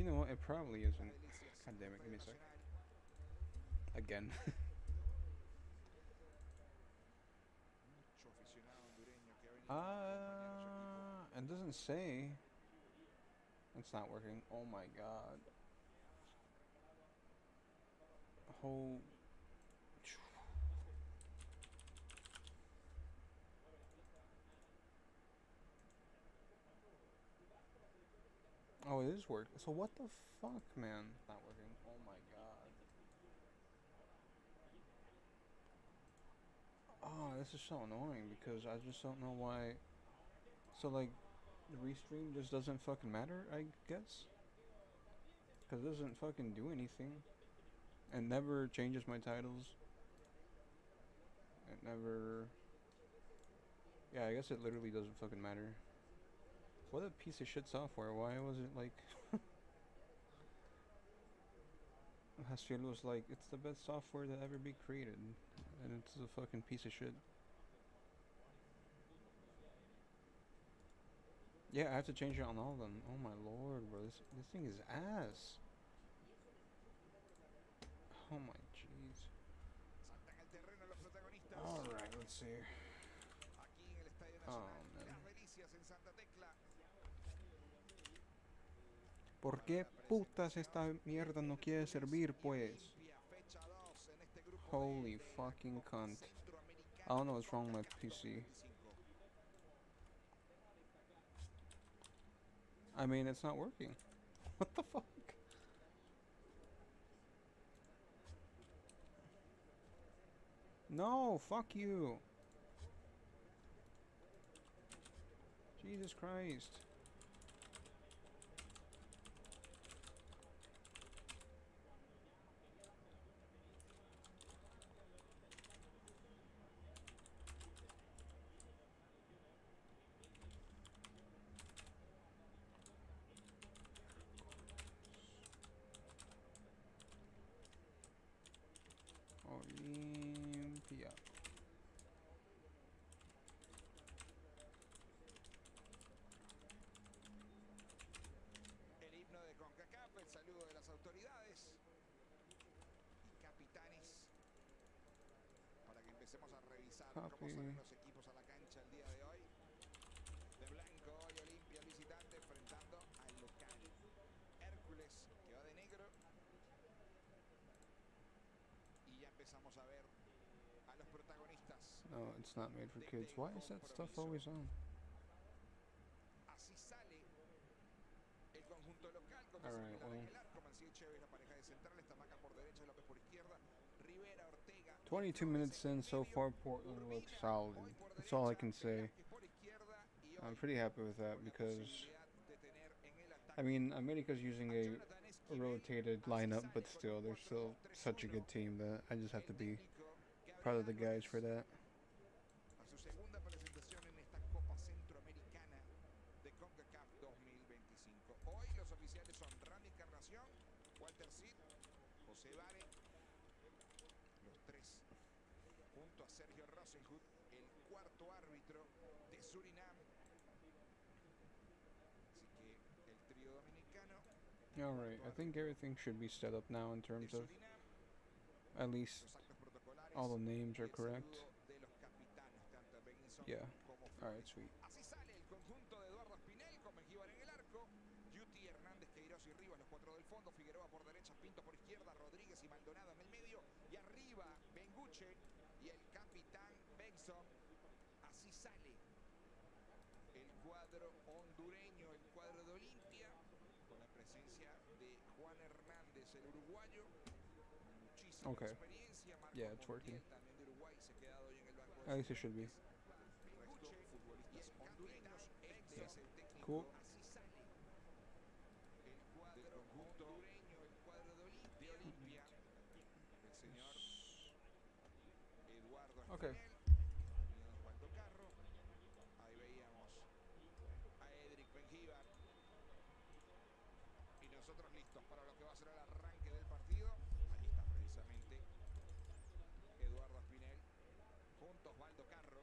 know what? It probably isn't. God damn it! Give me a sec. Again. It doesn't say. It's not working. Oh my god. Whole. Oh, it is working. So what the fuck, man? Not working. Oh my god. Oh, this is so annoying because I just don't know why. So like, the restream just doesn't fucking matter, I guess. Because it doesn't fucking do anything. It never changes my titles. It never. Yeah, I guess it literally doesn't fucking matter. What a piece of shit software. Why was it like. Hastiel was like, it's the best software that ever be created. And it's a fucking piece of shit. Yeah, I have to change it on all of them. Oh my lord, bro. This thing is ass. Oh my jeez. Alright, let's see. Oh man. ¿Por qué putas esta mierda no quiere servir, pues? Holy fucking cunt. I don't know what's wrong with my PC. I mean, it's not working. What the fuck? No, fuck you. Jesus Christ. Olimpia. El himno de CONCACAF, el saludo de las autoridades y capitanes para que empecemos a revisar cómo salen los equipos a la cancha el día de hoy. De blanco hoy Olimpia, el visitante, enfrentando al local Hercules, que va de negro. Y ya empezamos a ver a los protagonistas. No, it's not made for kids. Why is that stuff always on? Así sale el conjunto local. Alright, well. 22 minutes in so far, Portland looks solid. That's all I can say. I'm pretty happy with that because, I mean, America's using a rotated lineup, but still, they're still such a good team that I just have to be proud of the guys for that. A su segunda presentación en esta Copa Centroamericana de CONCACAF 2025. Hoy los oficiales son Randy Encarnación, Walter Cid, José Vare, los tres, junto a Sergio Rosenhut, el cuarto árbitro de Surinam. Así que el trío dominicano. Alright, I think everything should be set up now in terms of at least all the names are correct. Yeah. Alright, sweet. Así sale el conjunto de Eduardo Espinel con Mengíbar en el arco. Yuti, Hernández, Queiroz y Rivas, los cuatro del fondo. Figueroa por derecha, Pinto por izquierda, Rodríguez y Maldonado en el medio. Y arriba, Benguche y el capitán Benson. Así sale el cuadro hondureño, el cuadro de Olimpia, con la presencia de Juan Hernández, el uruguayo. Muchísima experiencia. Marco Yeah, it's working. también de Uruguay, se ha quedado hoy en el banco. At least it should be. Cool. Así sale el cuadro hondureño, el cuadro de Olimpia. El señor Eduardo Okay. Espinel, Osvaldo Carro. Ahí veíamos a Edric Mengíbar. Y nosotros listos para lo que va a ser el arranque del partido. Ahí está precisamente Eduardo Espinel junto a Osvaldo Carro.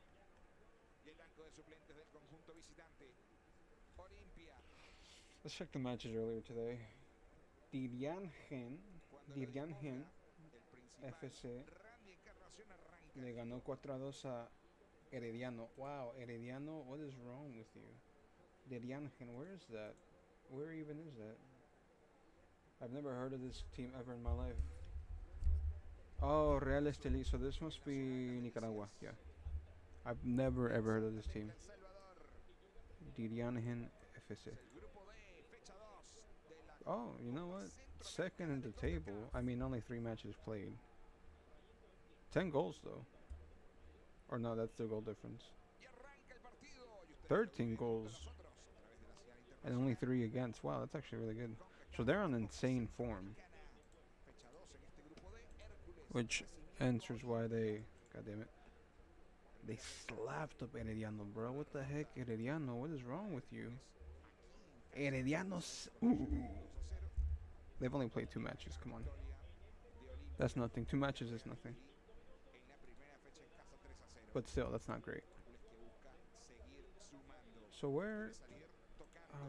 Y el banco de suplentes del conjunto visitante. Olimpia. Let's check the matches earlier today. Diriangen, Cuando la Diriangen disponga, el principal FC Randy Encarnación arranca. le ganó 4-2 a Herediano. Wow, Herediano, what is wrong with you? Diriangen, where is that? Where even is that? I've never heard of this team ever in my life. Oh, Real Estelí. So this must be Nicaragua. Yeah. I've never ever heard of this team. El Salvador. Diriangen FC. El grupo D, fecha 2 de la Oh, you know Copa what? Second in the table. I mean, only 3 matches played. 10 goals, though. Or no, that's the goal difference. Y arranca el partido. Y ustedes 13 lo viven junto a goals. nosotros a través de la señal And only internacional 3 against. Wow, that's actually really good. So they're on insane form. Fecha 2 en este grupo D, Hércules. Which answers why they... God damn it. They slapped up Herediano, bro. What the heck, Herediano? What is wrong with you? Heredianos. They've only played 2 matches. Come on. That's nothing. 2 matches is nothing. But still, that's not great. So where...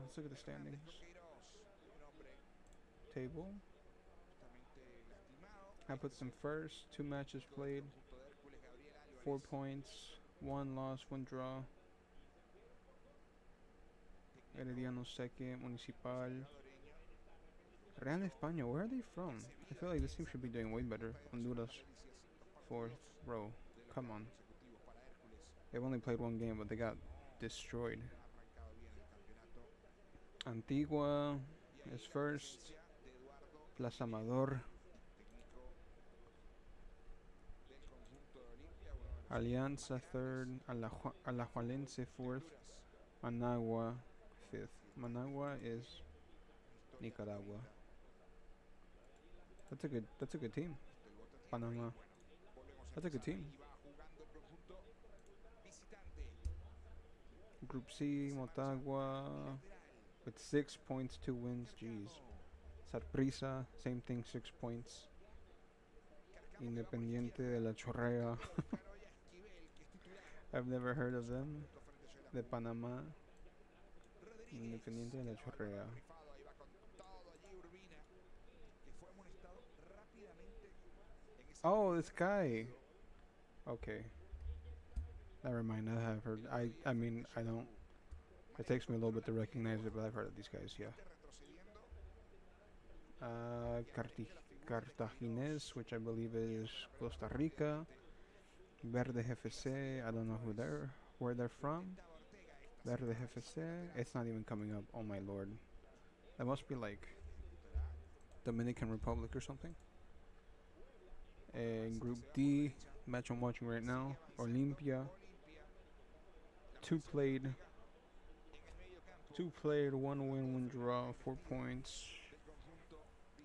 let's look at the standings. Table. I put them first. 2 matches played. 4 points. 1 loss, 1 draw. Herediano second. Municipal. Real España, where are they from? I feel like this team should be doing way better. Honduras, 4th. Bro, come on. They've only played 1 game, but they got destroyed. Antigua is first. Plaza Amador. Alianza 3rd. Alajuelense 4th. Managua 5th. Managua is Nicaragua. That's a good team. Panama. That's a good team. Group C, Motagua with 6 points, 2 wins. Jeez. Saprissa, same thing, 6 points. Independiente de la Chorrea. I've never heard of them. De Panama. Independiente de la Chorrea. Oh, this guy. Okay. Never mind. I have heard. I mean, I don't. It takes me a little bit to recognize it, but I've heard of these guys. Yeah. Cartaginés, which I believe is Costa Rica. Verde FC. I don't know where they're from. Verde FC. It's not even coming up. Oh my lord. That must be like Dominican Republic or something. And Group D, match I'm watching right now, Olimpia. 2 played, 1 win, 1 draw, 4 points.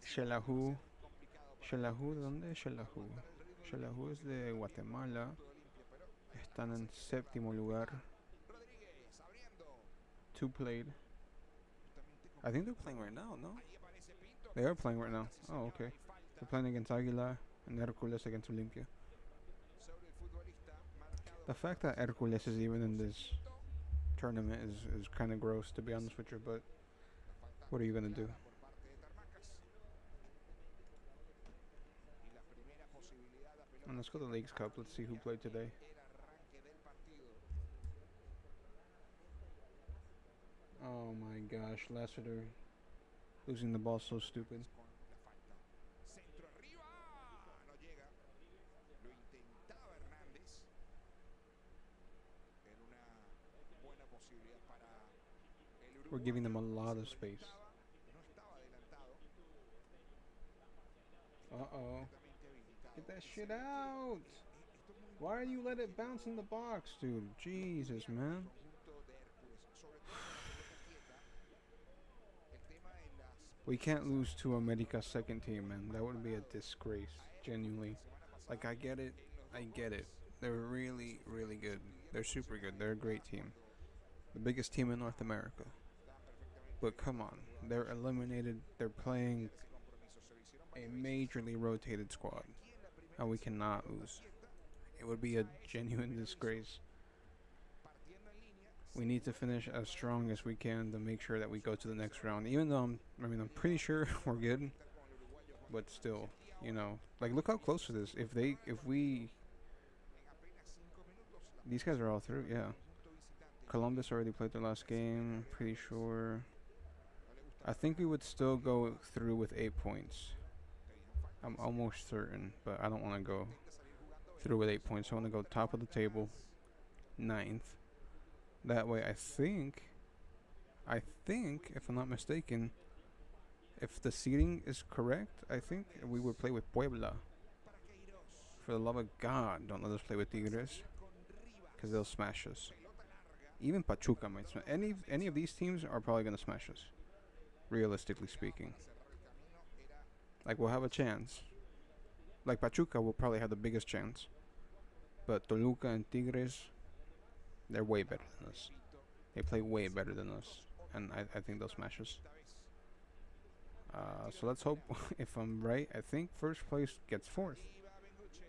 Xelajú, ¿de dónde es Xelajú? Xelajú es de Guatemala. Están en 7º lugar. 2 played. I think they're playing right now, no? They are playing right now. Oh, okay. They're playing against Aguilar. And Hercules against Olimpia. The fact that Hercules is even in this tournament is kind of gross, to be honest with you, but what are you going to do? And let's go to the Leagues Cup. Let's see who played today. Oh my gosh, Lassiter losing the ball so stupid. We're giving them a lot of space. Uh-oh. Get that shit out! Why do you let it bounce in the box, dude? Jesus, man. We can't lose to America's second team, man. That would be a disgrace, genuinely. Like, I get it. They're really, really good. They're super good. They're a great team. The biggest team in North America. But come on, they're eliminated. They're playing a majorly rotated squad, and we cannot lose. It would be a genuine disgrace. We need to finish as strong as we can to make sure that we go to the next round. Even though I'm pretty sure we're good, but still, like look how close it is. These guys are all through. Yeah, Columbus already played their last game. Pretty sure. I think we would still go through with 8 points. I'm almost certain, but I don't want to go through with 8 points. I want to go top of the table, ninth. That way, I think, if I'm not mistaken, if the seeding is correct, I think we would play with Puebla. For the love of God, don't let us play with Tigres, because they'll smash us. Even Pachuca might smash. Any of these teams are probably gonna smash us, realistically speaking. Like we'll have a chance. Like Pachuca will probably have the biggest chance, but Toluca and Tigres, they're way better than us. They play way better than us, and I think they'll smash us. So let's hope. If I'm right, I think first place gets fourth.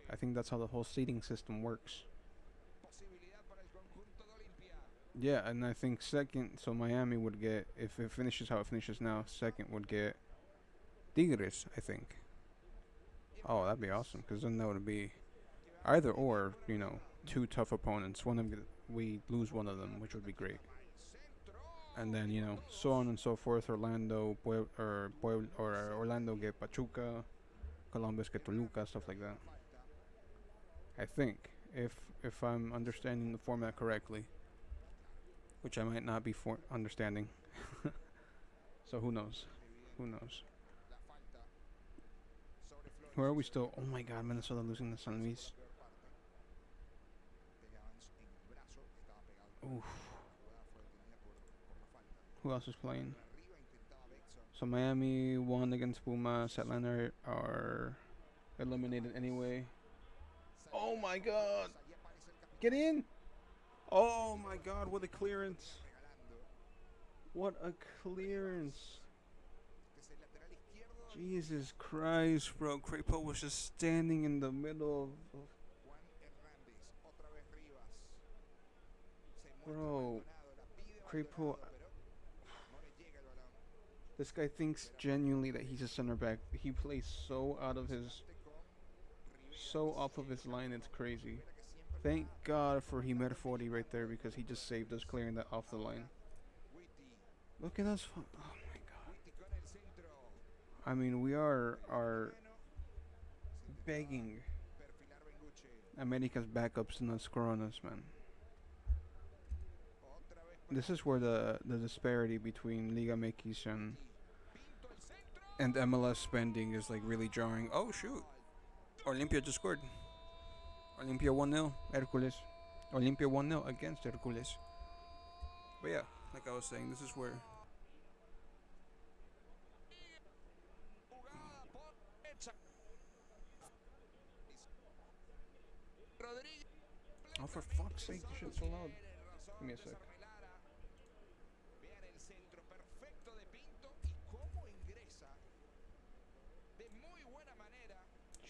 I think that's how the whole seeding system works. Yeah, and I think second, so Miami would get, if it finishes how it finishes now, second would get Tigres, I think. Oh, that'd be awesome, because then that would be either or, two tough opponents. One of them, we lose one of them, which would be great. And then, so on and so forth. Orlando get Pachuca, Columbus get Toluca, stuff like that. I think, if I'm understanding the format correctly, which I might not be understanding. So who knows? Who knows? Where are we still? Oh my God, Minnesota losing to San Luis. Oof. Who else is playing? So Miami won against Pumas. Atlanta are eliminated anyway. Oh my God! Get in! Oh my God, what a clearance! What a clearance! Jesus Christ, bro. Crapo was just standing in the middle of... Bro, Crapo... This guy thinks genuinely that he's a center back. He plays so off of his line, it's crazy. Thank God for Himer 40 right there, because he just saved us clearing that off the line. Look at us. Oh my God. I mean, we are begging America's backups to not score on us, man. This is where the disparity between Liga MX and MLS spending is like really jarring. Oh shoot. Olimpia just scored. Olimpia 1-0, Hercules. Olimpia 1-0 against Hercules. But yeah, like I was saying, this is where... Oh, for fuck's sake, this shit's so loud. Give me a sec.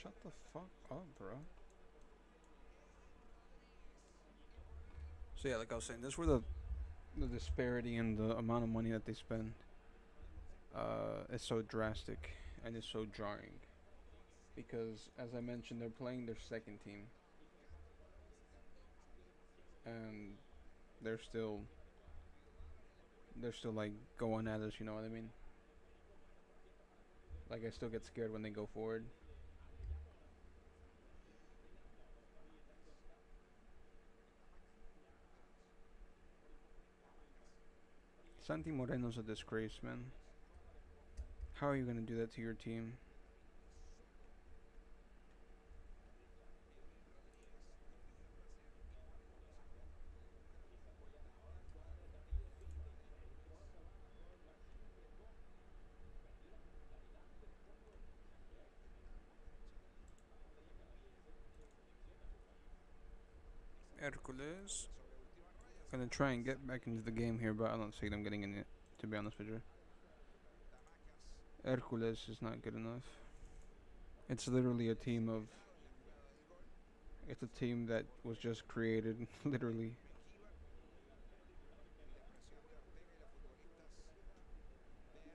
Shut the fuck up, bro. So yeah, like I was saying, this is where the disparity in the amount of money that they spend is so drastic and is so jarring. Because, as I mentioned, they're playing their second team. And they're still like going at us, you know what I mean? Like I still get scared when they go forward. Santi Moreno's a disgrace, man. How are you gonna do that to your team? Hercules. Gonna try and get back into the game here, but I don't see them getting in it, to be honest with you. Hercules is not good enough. It's literally a team of... It's a team that was just created, literally.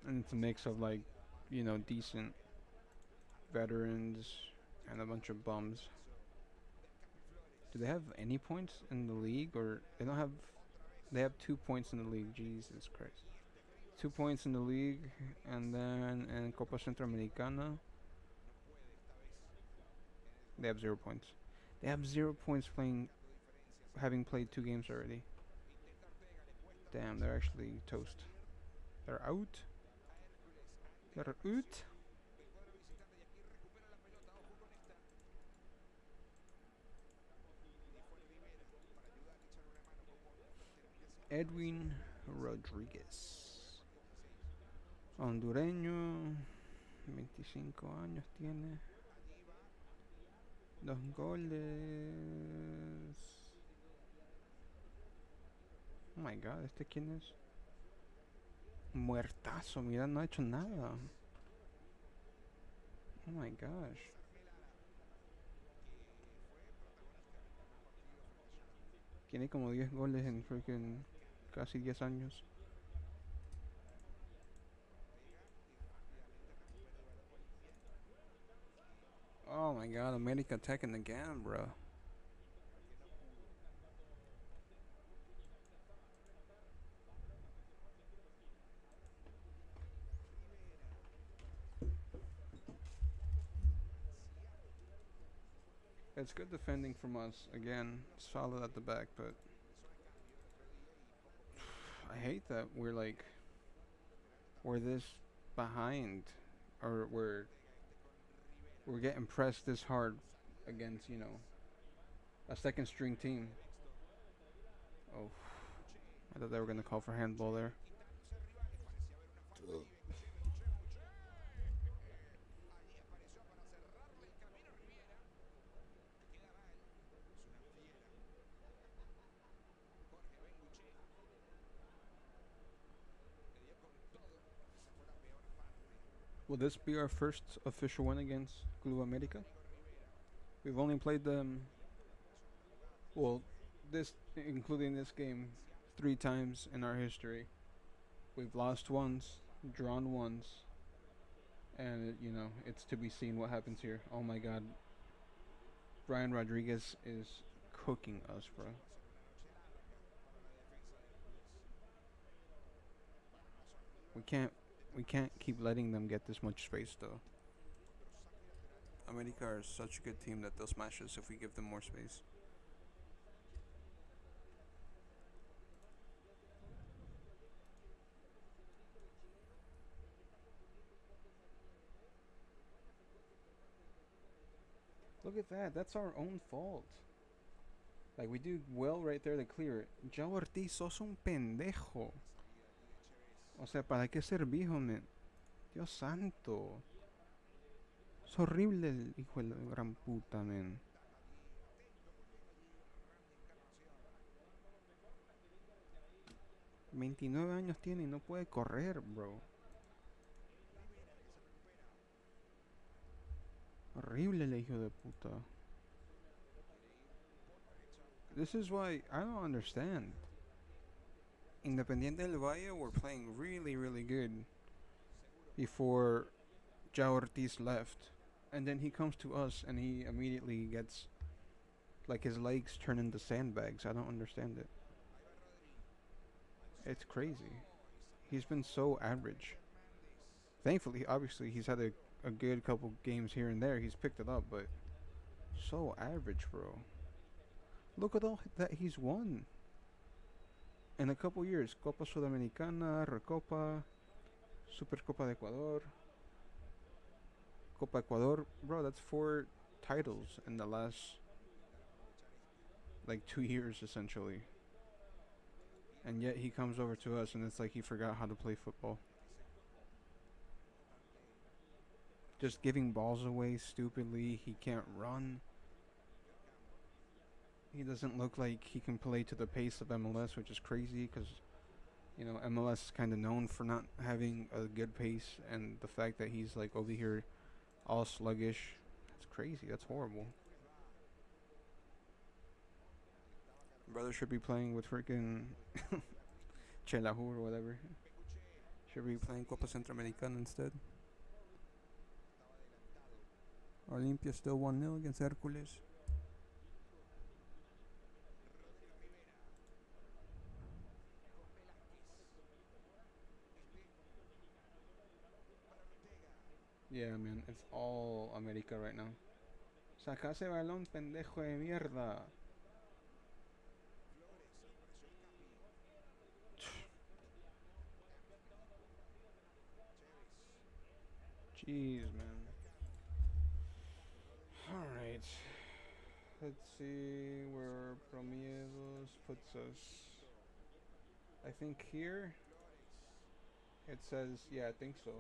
and it's a mix of like, decent veterans and a bunch of bums. Do they have any points in the league, or they don't have? They have 2 points in the league. Jesus Christ, 2 points in the league, and then in Copa Centroamericana they have 0 points. They have 0 points playing, having played 2 games already. Damn, they're actually toast. They're out. They're out. Edwin Rodriguez, hondureño, 25 años tiene, 2 goles. Oh my god, ¿este quién es? Muertazo, mira, no ha hecho nada. Oh my gosh. Tiene como 10 goles en freaking casi 10 años. Oh my god, America attacking again, bro. It's good defending from us. Again, solid at the back, but I hate that we're this behind, or we're getting pressed this hard against, a second string team. Oh, I thought they were gonna call for handball there. Will this be our first official win against Club America? We've only played them, well, this including this game, 3 times in our history. We've lost once, drawn once, and it's to be seen what happens here. Oh my God, Brian Rodriguez is cooking us, bro. We can't keep letting them get this much space though. America are such a good team that they'll smash us if we give them more space. Look at that. That's our own fault. Like, we do well right there to clear it. Joe Ortiz, sos un pendejo. O sea, ¿para qué servís, hombre? Dios santo. Es horrible el hijo de la gran puta, man. $29 tiene y no puede correr, bro. Horrible el hijo de puta. This is why I don't understand. Independiente del Valle were playing really, really good before Jao Ortiz left. And then he comes to us and he immediately gets, like, his legs turn into sandbags. I don't understand it. It's crazy. He's been so average. Thankfully, obviously, he's had a good couple games here and there. He's picked it up, but so average, bro. Look at all that he's won in a couple years. Copa Sudamericana, Recopa, Supercopa de Ecuador, Copa Ecuador. Bro, that's 4 titles in the last, like, 2 years, essentially. And yet he comes over to us and it's like he forgot how to play football. Just giving balls away stupidly. He can't run. He doesn't look like he can play to the pace of MLS, which is crazy because, MLS is kind of known for not having a good pace, and the fact that he's like over here all sluggish, that's crazy. That's horrible. Brother should be playing with freaking Chelahu or whatever. Should be playing Copa Centroamericana instead. Olimpia still 1-0 against Hercules. Yeah, man, it's all America right now. Saca ese balón, pendejo de mierda. Jeez, man. Alright. Let's see where Promiedos puts us. I think here it says, yeah, I think so.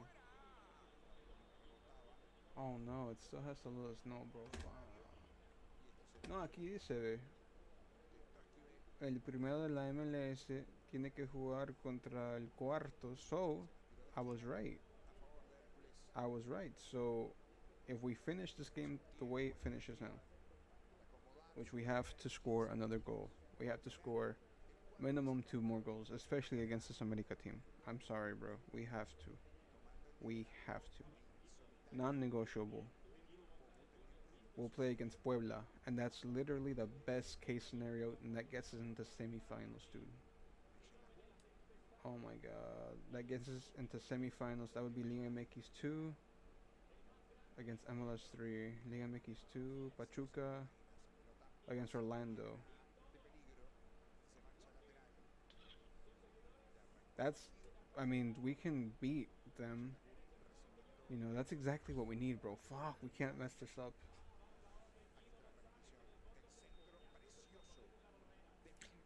Oh no, it still has to let us know, bro. No, aquí dice, el primero de la MLS tiene que jugar contra el cuarto. So, I was right. I was right. So, if we finish this game the way it finishes now, which we have to score another goal, we have to score minimum 2 more goals, especially against this America team. I'm sorry, bro. We have to. We have to. Non-negotiable. We'll play against Puebla, and that's literally the best case scenario, and that gets us into semifinals, dude. Oh my god. That gets us into semifinals. That would be Liga MX 2 against MLS 3. Liga MX 2, Pachuca against Orlando. That's, I mean, we can beat them. You know, that's exactly what we need, bro. Fuck, we can't mess this up.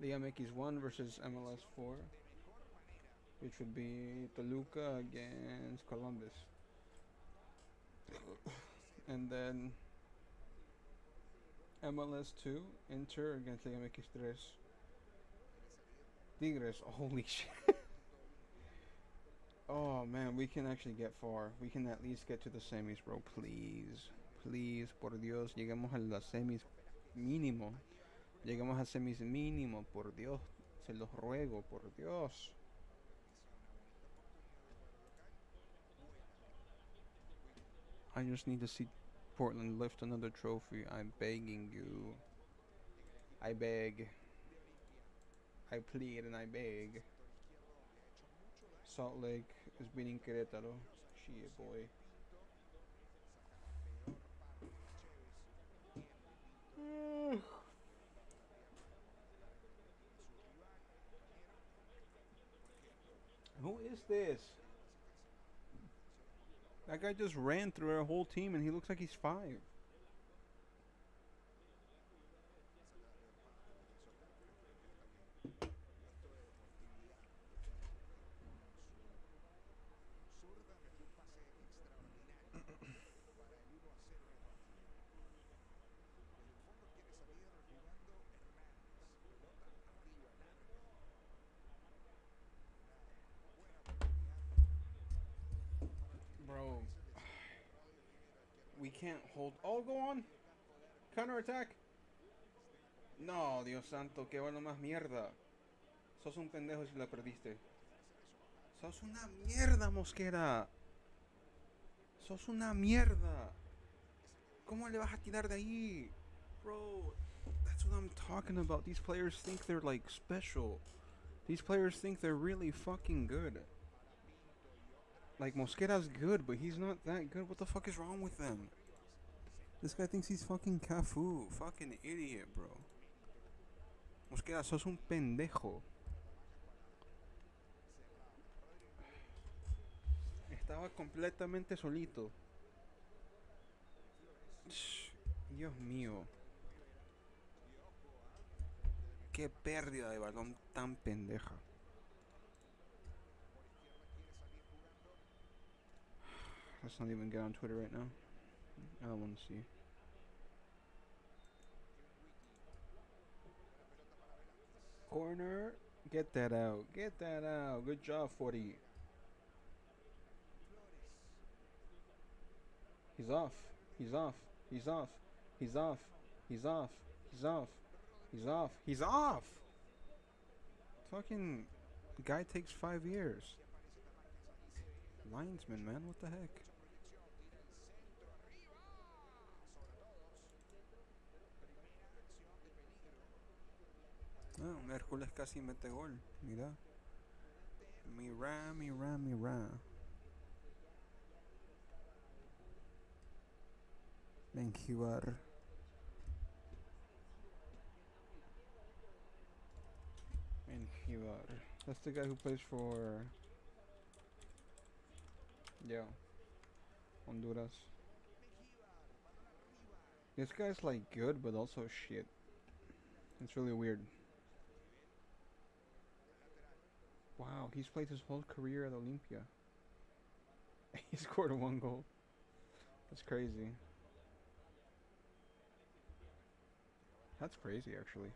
Liga MX 1 versus MLS 4, which would be Toluca against Columbus. And then MLS 2, Inter against Liga MX 3. Tigres, holy shit. Oh man, we can actually get far. We can at least get to the semis, bro. Please. Please, por Dios, llegamos a las semis mínimo. Llegamos a semis mínimo, por Dios. Se los ruego, por Dios. I just need to see Portland lift another trophy. I'm begging you. I beg. I plead and I beg. Salt Lake is beating Querétaro. Shit, boy. Who is this? That guy just ran through our whole team and he looks like he's 5. Bro, we can't hold. Oh, go on. Counter attack. No, Dios santo, qué bueno más mierda. Sos un pendejo si la perdiste. Sos una mierda, Mosquera. Sos una mierda. ¿Cómo le vas a tirar de ahí? Bro, that's what I'm talking about. These players think they're like special. These players think they're really fucking good. Like, Mosquera's good, but he's not that good. What the fuck is wrong with them? This guy thinks he's fucking Cafu. Fucking idiot, bro. Mosquera, sos un pendejo. Estaba completamente solito. Dios mío. Qué pérdida de balón tan pendeja. Let's not even get on Twitter right now. I don't want to see. Corner. Get that out. Get that out. Good job, 40. He's off. He's off. He's off. He's off. He's off. He's off. He's off. He's off. Fucking guy takes 5 years. Linesman, man, what the heck? Oh, Hercules casi mete gol. Mira. Mira, mira, mira. Benjivar. Benjivar. That's the guy who plays for... Yeah. Honduras. This guy's like good, but also shit. It's really weird. Wow, he's played his whole career at Olimpia. He scored 1 goal. That's crazy. That's crazy, actually.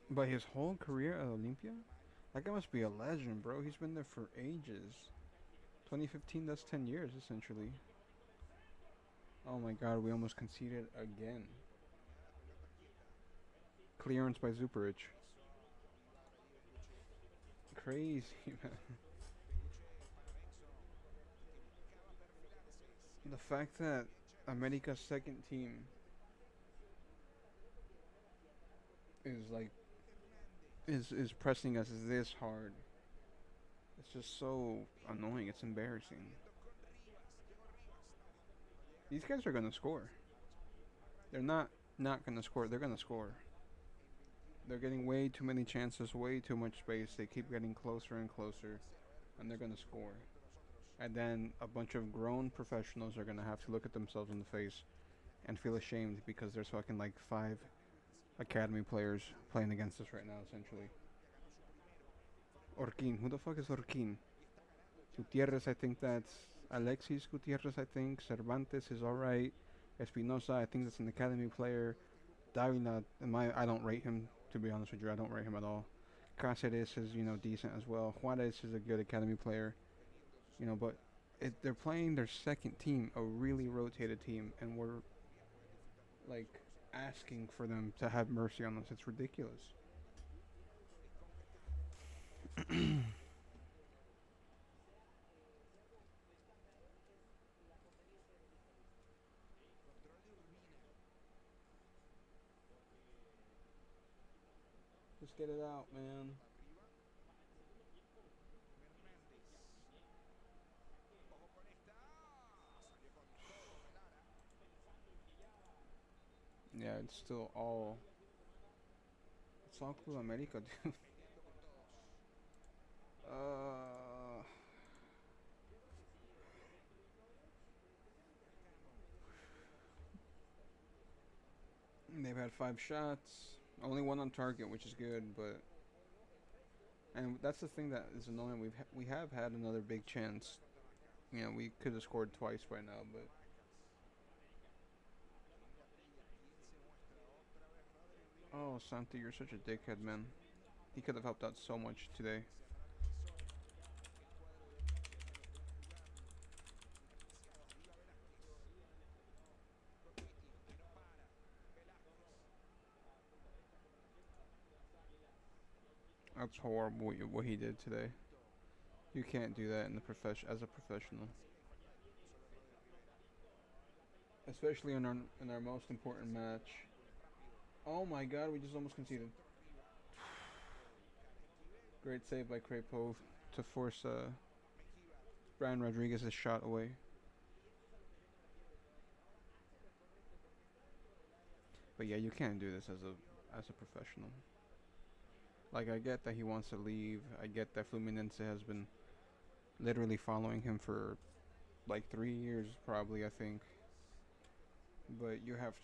But his whole career at Olimpia? That guy must be a legend, bro. He's been there for ages. 2015, that's 10 years, essentially. Oh my god, we almost conceded again. Clearance by Zuparic. Crazy, man. The fact that America's second team is like is pressing us this hard. It's just so annoying. It's embarrassing. These guys are gonna score. They're not gonna score. They're gonna score. They're getting way too many chances, way too much space. They keep getting closer and closer, and they're gonna score. And then a bunch of grown professionals are gonna have to look at themselves in the face and feel ashamed because there's fucking like 5 academy players playing against us right now, essentially. Orquin. Who the fuck is Orquin? Gutierrez, I think that's Alexis Gutierrez, I think. Cervantes is alright. Espinosa, I think that's an academy player. Davila, I don't rate him, to be honest with you. I don't rate him at all. Cáceres is, decent as well. Juarez is a good academy player. But they're playing their second team, a really rotated team, and we're, like, asking for them to have mercy on us. It's ridiculous. Just get it out, man. Yeah, it's still all... It's all Club America, dude. They've had 5 shots. Only 1 on target, which is good, but... And that's the thing that is annoying. We have had another big chance. We could have scored twice by now, but... Oh, Santi, you're such a dickhead, man. He could have helped out so much today. That's horrible what he did today. You can't do that in the as a professional. Especially in our most important match. Oh my god, we just almost conceded. Great save by Krepov to force Brian Rodriguez's shot away. But yeah, you can't do this as a professional. Like, I get that he wants to leave. I get that Fluminense has been literally following him for like 3 years, probably, I think. But you have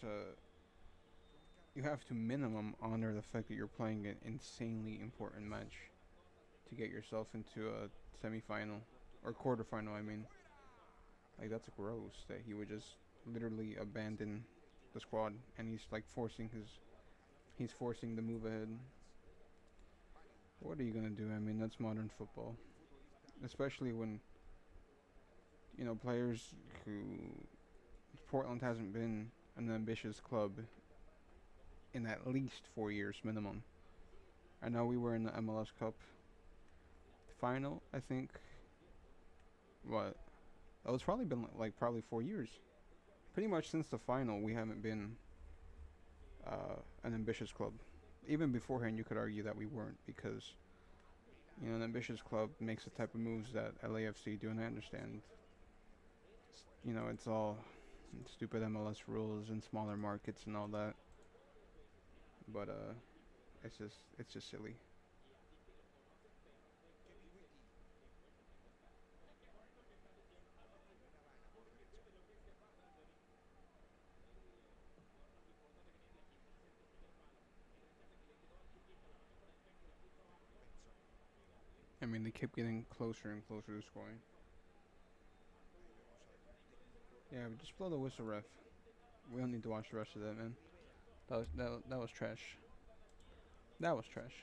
to minimum honor the fact that you're playing an insanely important match to get yourself into a semifinal or quarterfinal. I mean, like, that's gross that he would just literally abandon the squad, and he's like forcing the move ahead. What are you gonna do? I mean, that's modern football, especially when players who Portland hasn't been an ambitious club in at least 4 years minimum. I know we were in the MLS Cup final, I think. What? Oh, it's probably been like probably 4 years. Pretty much since the final, we haven't been an ambitious club. Even beforehand, you could argue that we weren't because an ambitious club makes the type of moves that LAFC do, and I understand. It's all stupid MLS rules and smaller markets and all that. But it's just silly. I mean, they kept getting closer and closer to scoring. Yeah, but just blow the whistle, ref. We don't need to watch the rest of that, man. That was trash. That was trash.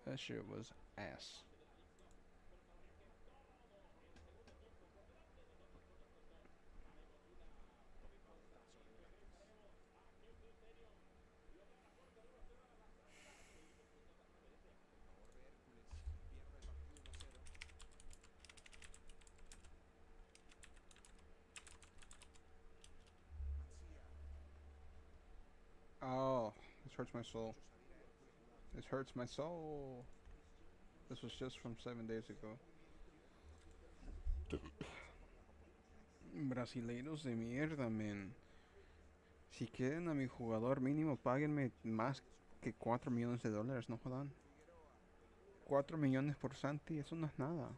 That shit was ass. Oh, this hurts my soul. This hurts my soul. This was just from 7 days ago. Brasileiros de mierda, man. Si quieren a mi jugador mínimo, páguenme más que 4 millones de dólares, no jodan. 4 millones por Santi, eso no es nada.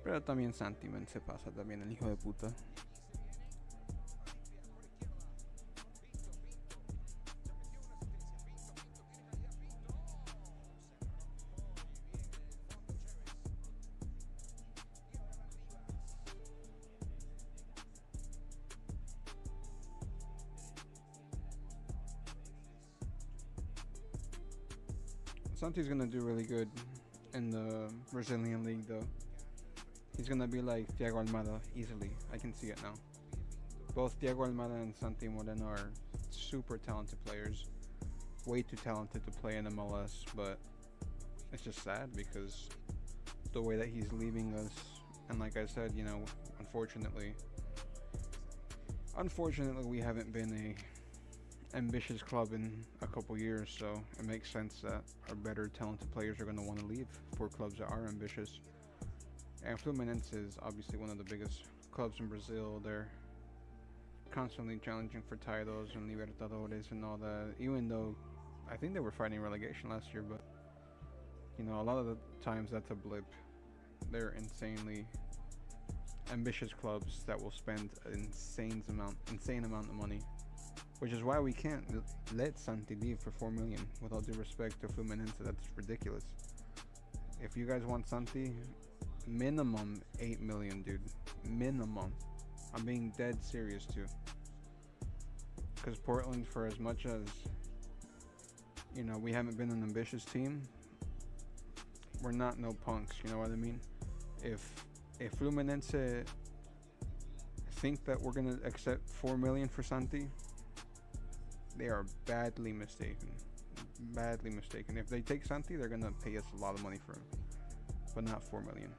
Pero también Santi, man, se pasa también el hijo de puta. Santi's gonna do really good in the Brazilian league, though. He's gonna be like Thiago Almada easily. I can see it now. Both Thiago Almada and Santi Moreno are super talented players. Way too talented to play in MLS, but it's just sad because the way that he's leaving us, and like I said, unfortunately we haven't been a ambitious club in a couple years, so it makes sense that our better talented players are going to want to leave for clubs that are ambitious. And Fluminense is obviously one of the biggest clubs in Brazil. They're constantly challenging for titles and Libertadores and all that, even though I think they were fighting relegation last year, but a lot of the times that's a blip. They're insanely ambitious clubs that will spend an insane amount of money, which is why we can't let Santi leave for 4 million. With all due respect to Fluminense, that's ridiculous. If you guys want Santi, minimum 8 million, dude. Minimum. I'm being dead serious too. Because Portland, for as much as we haven't been an ambitious team, we're not no punks. You know what I mean? If Fluminense think that we're gonna accept 4 million for Santi, they are badly mistaken. Badly mistaken. If they take Santi, they're gonna pay us a lot of money for him, but not 4 million.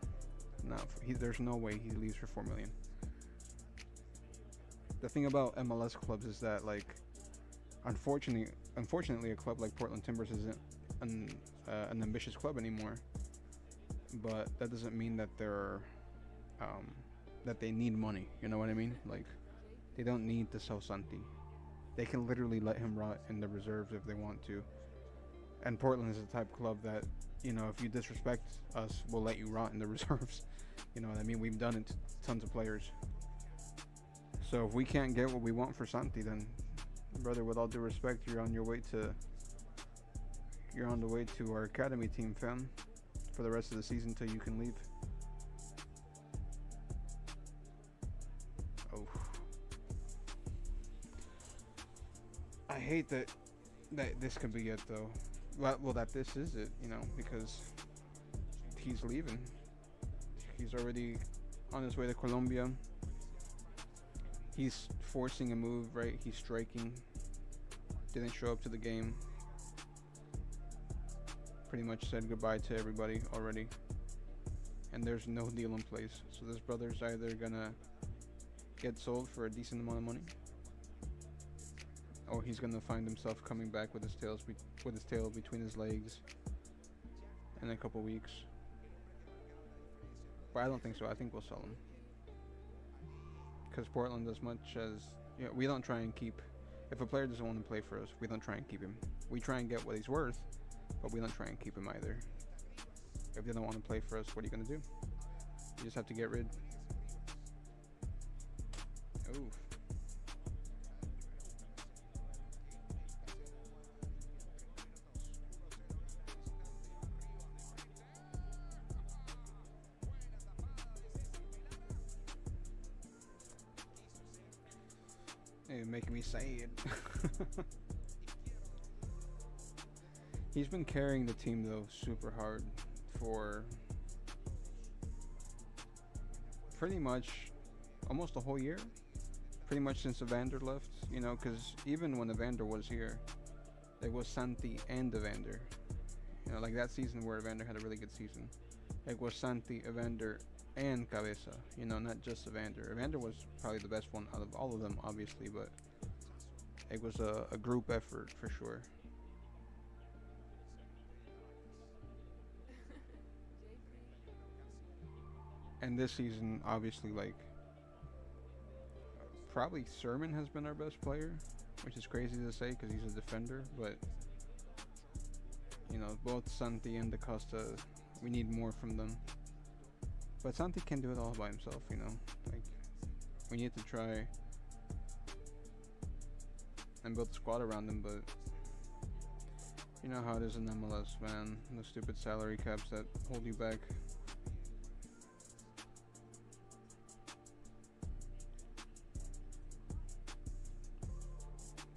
There's no way he leaves for 4 million. The thing about MLS clubs is that, like, unfortunately, a club like Portland Timbers isn't an ambitious club anymore. But that doesn't mean that that they need money. You know what I mean? Like, they don't need to sell Santi. They can literally let him rot in the reserves if they want to. And Portland is the type of club that, if you disrespect us, we'll let you rot in the reserves. You know what I mean? We've done it to tons of players. So if we can't get what we want for Santi, then, brother, with all due respect, you're on the way to our academy team, fam, for the rest of the season till you can leave. Oh, I hate that this could be it, though. Well, that this is it, because he's leaving. He's already on his way to Colombia. He's forcing a move, right? He's striking. Didn't show up to the game. Pretty much said goodbye to everybody already. And there's no deal in place. So this brother's either gonna get sold for a decent amount of money, or he's gonna find himself coming back with his tail between his legs in a couple weeks. But I don't think so. I think we'll sell him. Because Portland, as much as we don't try and keep. If a player doesn't want to play for us, we don't try and keep him. We try and get what he's worth, but we don't try and keep him either. If they don't want to play for us, what are you gonna do? You just have to get rid. Oof. You're making me sad. He's been carrying the team though super hard for pretty much almost a whole year. Pretty much since Evander left, you know, because even when Evander was here, it was Santi and Evander. You know, like that season where Evander had a really good season. It was Santi, Evander, and Cabeza, you know, not just Evander. Evander was probably the best one out of all of them, obviously, but it was a group effort for sure. And this season, obviously, like, probably Sermon has been our best player, which is crazy to say because he's a defender, but, you know, both Santi and Da Costa, we need more from them. But Santi can't do it all by himself, you know. Like, we need to try and build a squad around him, but you know how it is in MLS, man. The stupid salary caps that hold you back.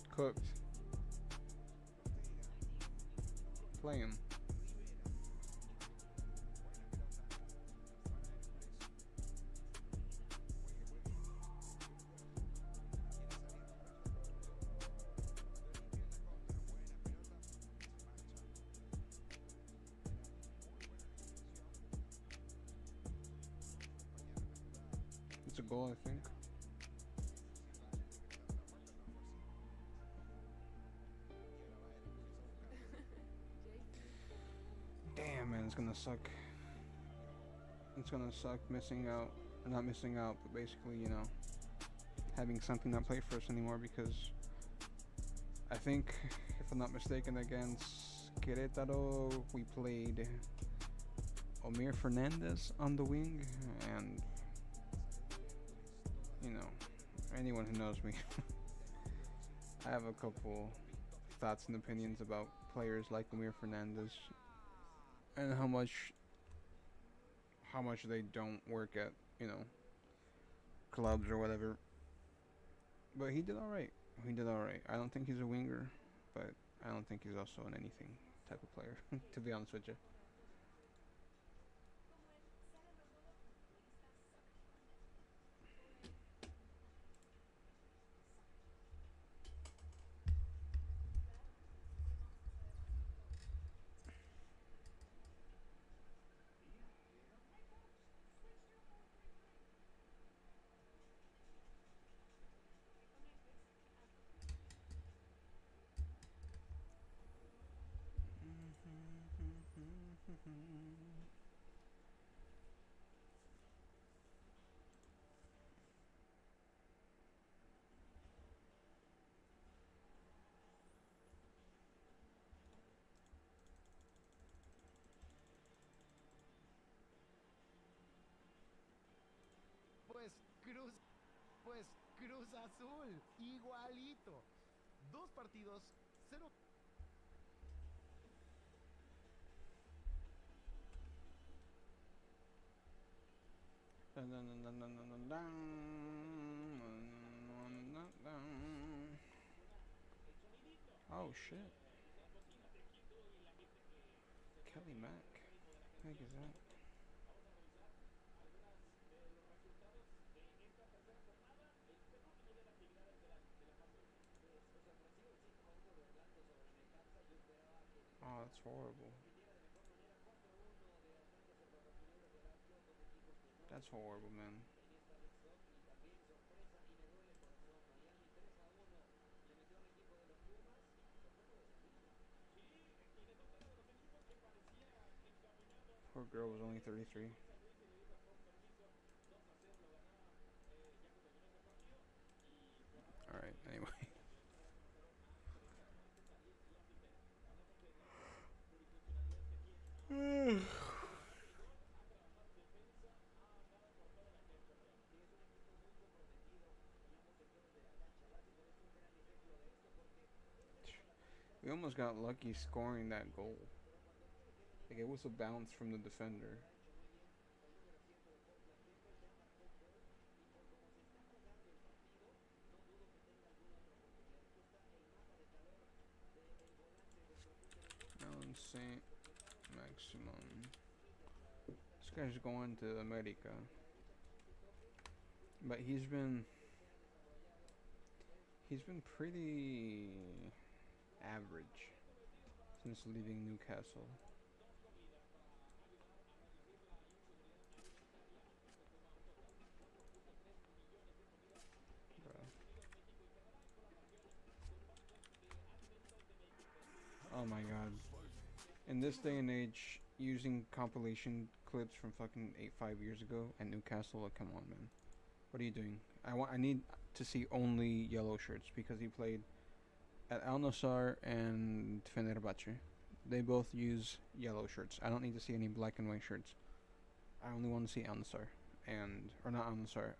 Cooked. Play him. It's a goal, I think. Damn, man, it's gonna suck. It's gonna suck missing out, or not missing out, but basically, you know, having something not play for us anymore, because I think, if I'm not mistaken, against Querétaro, we played Omir Fernandez on the wing, and you know, anyone who knows me, I have a couple thoughts and opinions about players like Omir Fernandez and how much they don't work at, you know, clubs or whatever. But he did alright. I don't think he's a winger, but I don't think he's also an anything type of player, to be honest with you. Pues Cruz Azul, igualito. 2 partidos, 0. Oh shit. Kelly Mack. What the heck is that? That's horrible. That's horrible, man. Poor girl was only 33. Alright, anyway. We almost got lucky scoring that goal. Like, it was a bounce from the defender. Alan Saint Maximum. This guy's going to America. But he's been pretty average since leaving Newcastle. Oh my god. In this day and age, using compilation clips from fucking 5 years ago at Newcastle, like, come on, man. What are you doing? I need to see only yellow shirts because he played at Al Nassr and Fenerbahce. They both use yellow shirts. I don't need to see any black and white shirts. I only want to see Al Nassr or not Al Nassr.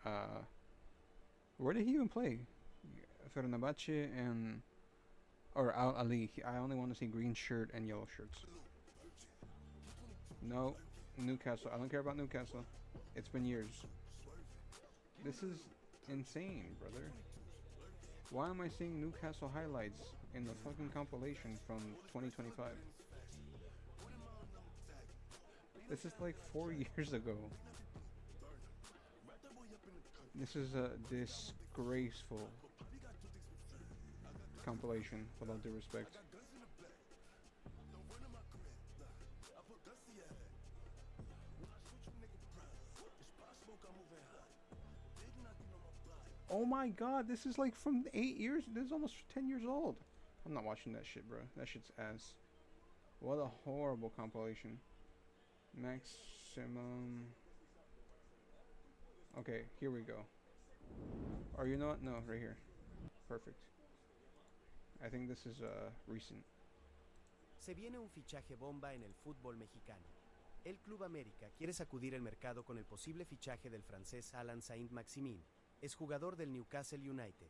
Where did he even play? Fenerbahce or Al Ali. I only want to see green shirt and yellow shirts. No, Newcastle. I don't care about Newcastle. It's been years. This is insane, brother. Why am I seeing Newcastle highlights in the fucking compilation from 2025? This is like 4 years ago. This is a disgraceful compilation, with all due respect. Oh my god, this is like from 8 years. This is almost 10 years old. I'm not watching that shit, bro. That shit's ass. What a horrible compilation. Maximum. Okay, here we go. Or you know what? No, right here. Perfect. I think this is recent. Se viene un fichaje bomba en el fútbol mexicano. El Club América quiere sacudir el mercado con el posible fichaje del francés Alan Saint-Maximin, exjugador del Newcastle United.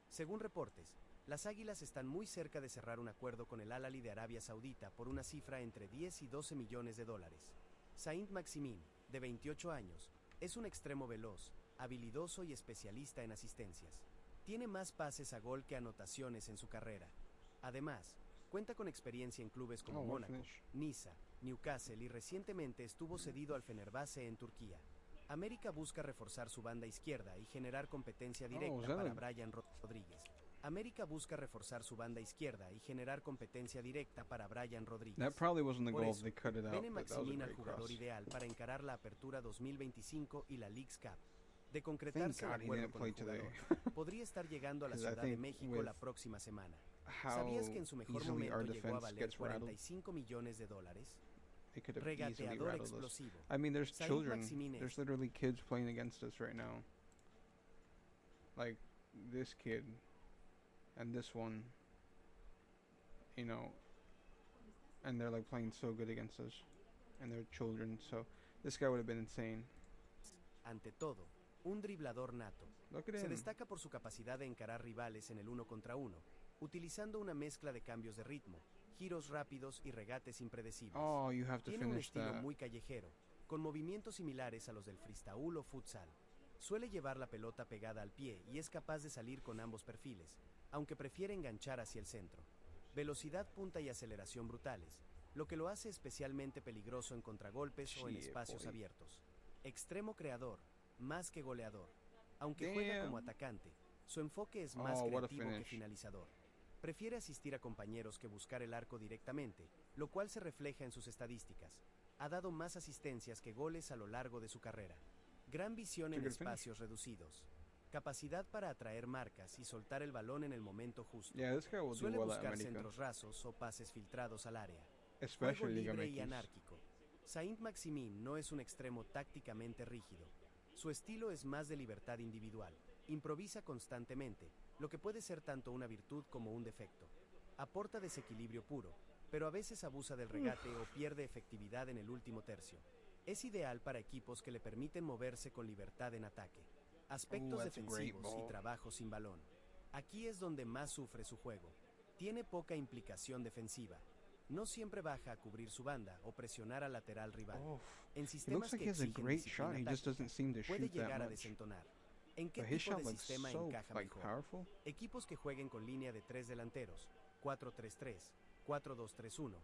Según reportes, las Águilas están muy cerca de cerrar un acuerdo con el Al Ahly de Arabia Saudita por una cifra entre 10 y 12 millones de dólares. Saint-Maximin, de 28 años, es un extremo veloz, habilidoso y especialista en asistencias. Tiene más pases a gol que anotaciones en su carrera. Además, cuenta con experiencia en clubes como Mónaco, Niza, Newcastle y recientemente estuvo cedido al Fenerbahce en Turquía. América busca reforzar su banda izquierda y generar competencia directa para Brian Rodríguez. América busca reforzar su banda izquierda y generar competencia directa para Brian Rodríguez. That probably wasn't the Por goal. eso, They cut it out. ven en But that was a Maximin al great jugador cross. ideal para encarar la Apertura 2025 y la Leagues Cup. De concretarse el Thank God he acuerdo didn't con play el today. jugador, podría estar llegando a la 'Cause I Ciudad de think México with la próxima semana. How ¿Sabías que en su mejor easily our momento llegó a defense valer gets rattled, 45 millones de dólares? it could have easily Regateador rattled us. explosivo. I mean, there's children. Saint-Maximin There's literally kids playing against us right now. Like this kid and this one, you know, and they're like playing so good against us, and they're children. So this guy would have been insane. Ante todo, un driblador nato. Look at Se him. destaca por su capacidad de encarar rivales en el 1 contra 1, utilizando una mezcla de cambios de ritmo, giros rápidos y regates impredecibles. Oh, you have to Tiene un finish estilo that. muy callejero, con movimientos similares a los del freestyle o futsal. Suele llevar la pelota pegada al pie y es capaz de salir con ambos perfiles, aunque prefiere enganchar hacia el centro. Velocidad punta y aceleración brutales, lo que lo hace especialmente peligroso en contragolpes o en Shit, espacios boy. abiertos. Extremo creador, más que goleador. Aunque juega como Damn. atacante, su enfoque es más Oh, what a creativo que finish. finalizador. Prefiere asistir a compañeros que buscar el arco directamente, lo cual se refleja en sus estadísticas. Ha dado más asistencias que goles a lo largo de su carrera. Gran visión en espacios reducidos. Capacidad para atraer marcas y soltar el balón en el momento justo. Yeah, this guy will do Suele well at buscar America, centros rasos o pases filtrados al área. Juego especially Liga libre y MX. anárquico. Saint-Maximin no es un extremo tácticamente rígido. Su estilo es más de libertad individual. Improvisa constantemente, lo que puede ser tanto una virtud como un defecto. Aporta desequilibrio puro, pero a veces abusa del regate o pierde efectividad en el último tercio. Es ideal para equipos que le permiten moverse con libertad en ataque. Aspectos that's a great defensivos y ball. trabajo sin balón. Aquí es donde más sufre su juego. Tiene poca implicación defensiva. No siempre baja a cubrir su banda o presionar al lateral rival. Oh, En it sistemas looks like que he has a exigen great shot. disciplina He just táctica, doesn't seem to puede shoot that llegar a much. desentonar. ¿En qué But his tipo shot de looks sistema so encaja like mejor? powerful. Equipos que jueguen con línea de 3 delanteros, 4-3-3, 4-2-3-1,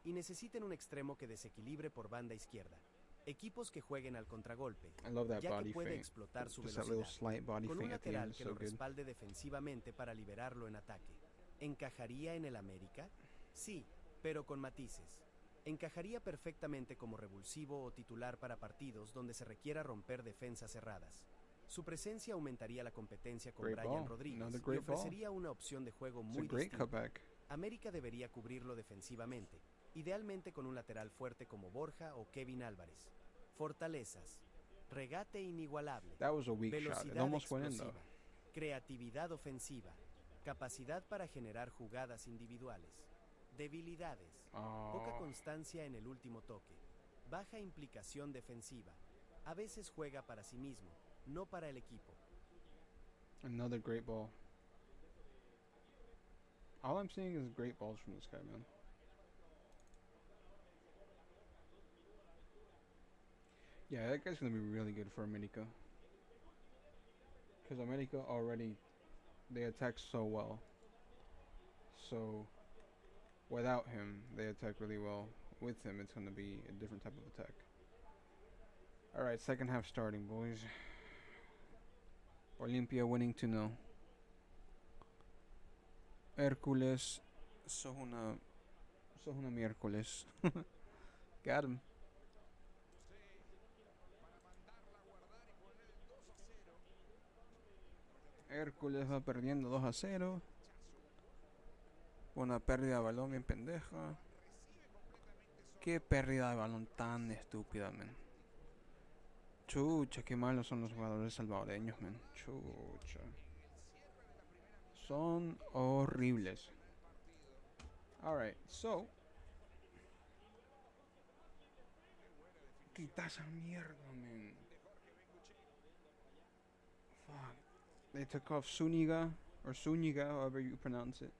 y necesiten un extremo que desequilibre por banda izquierda. Equipos que jueguen al contragolpe, I love that ya que body puede feint. explotar su Just that little velocidad, slight body con un feint at the end lateral is que so lo good. respalde defensivamente para liberarlo en ataque. ¿Encajaría en el América? Sí, pero con matices. Encajaría perfectamente como revulsivo o titular para partidos donde se requiera romper defensas cerradas. Su presencia aumentaría la competencia con Great Brian ball. Rodríguez Another y great ball. ofrecería una opción de juego It's a muy great distinta. cutback. América debería cubrirlo defensivamente, idealmente con un lateral fuerte como Borja o Kevin Álvarez. Fortalezas. Regate inigualable. That was a weak shot. It Velocidad almost went in explosiva. though. Creatividad ofensiva. Capacidad para generar jugadas individuales. Debilidades. Poca Oh, constancia en el último toque. Baja implicación defensiva. A veces juega para sí mismo, no para el equipo. another great ball. All I'm seeing is great balls from this guy, man. Yeah, that guy's gonna be really good for America. Because America already, they attack so well. So, without him, they attack really well. With him, it's gonna be a different type of attack. Alright, second half starting, boys. Olimpia winning 2-0. Hercules, sos una miércoles. Got him. Hércules va perdiendo 2-0. Una pérdida de balón bien pendeja. Qué pérdida de balón tan estúpida, man. Chucha, qué malos son los jugadores salvadoreños, man. Chucha. Son horribles. Alright, so. Quita esa mierda, man. Fuck. They took off Zuniga, or Zuniga, however you pronounce it,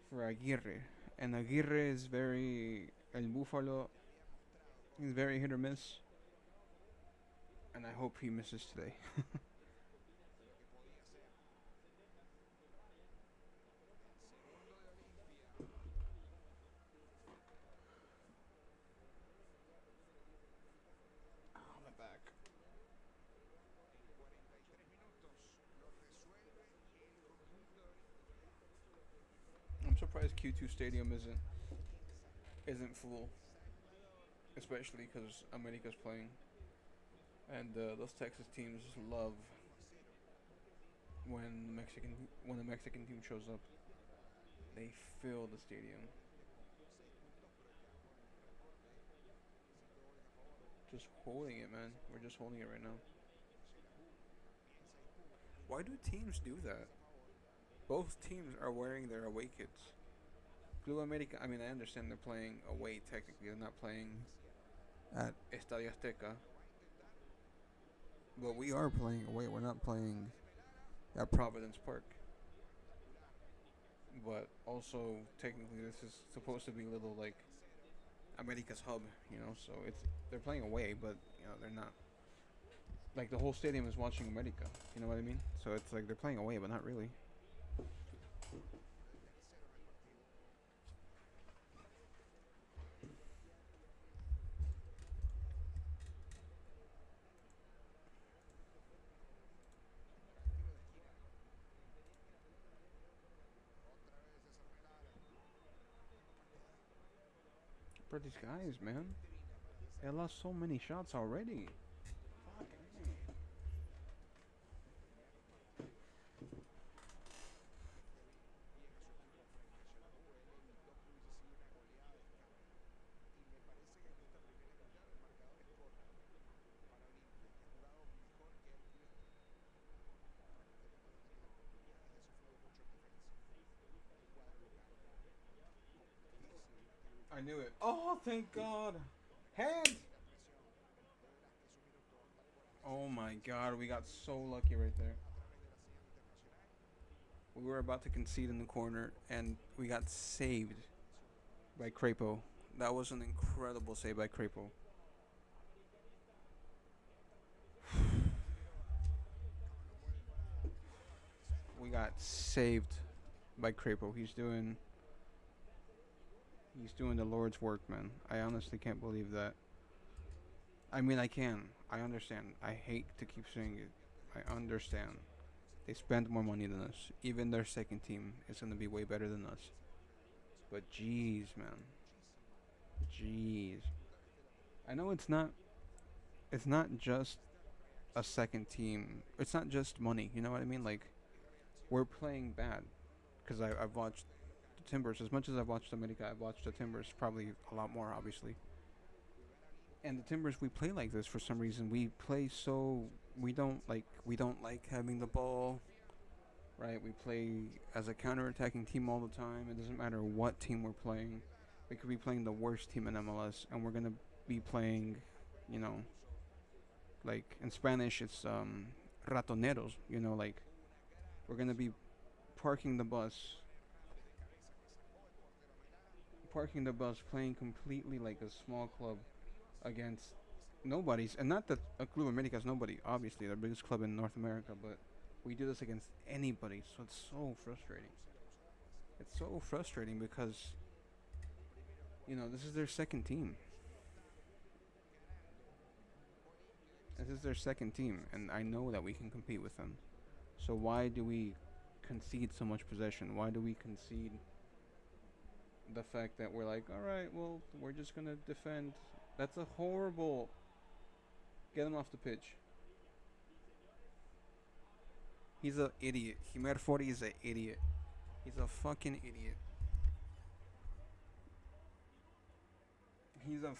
for Aguirre. And Aguirre is very, El Búfalo, he's very hit or miss. And I hope he misses today. Oh, my back. I'm surprised Q2 Stadium isn't full, especially because America's playing, and those Texas teams love when the Mexican team shows up. They fill the stadium. Just holding it, man. We're just holding it right now. Why do teams do that? Both teams are wearing their away kits. Blue America, I mean, I understand they're playing away technically. They're not playing at Estadio Azteca. But we are playing away. We're not playing at Providence Park. But also, technically, this is supposed to be a little like America's hub, you know. So they're playing away, but you know they're not. Like the whole stadium is watching America. You know what I mean? So it's like they're playing away, but not really. for these guys, man. They lost so many shots already. Fuck. I knew it. Oh, thank God. Hands! Oh my God, we got so lucky right there. We were about to concede in the corner, and we got saved by Crapo. That was an incredible save by Crapo. We got saved by Crapo. He's doing the Lord's work, man. I honestly can't believe that. I mean, I can. I understand. I hate to keep saying it. I understand. They spend more money than us. Even their second team is going to be way better than us. But jeez, man. Jeez. I know it's not just a second team. It's not just money. You know what I mean? Like, we're playing bad. Because I've watched the Timbers. As much as I've watched America, I've watched the Timbers probably a lot more, obviously. And the Timbers, we play like this for some reason. We play so... We don't like having the ball. Right? We play as a counter-attacking team all the time. It doesn't matter what team we're playing. We could be playing the worst team in MLS, and we're going to be playing, you know... Like, in Spanish, it's ratoneros. You know, like... We're going to be parking the bus, playing completely like a small club against nobodies. And not that Club America is nobody, obviously, the biggest club in North America, but we do this against anybody, so it's so frustrating. It's so frustrating because, you know, this is their second team. This is their second team, and I know that we can compete with them. So why do we concede so much possession? Why do we concede the fact that we're like, alright, well, we're just going to defend? That's a horrible... Get him off the pitch. He's an idiot. Himer Fori is an idiot. He's a fucking idiot. He's a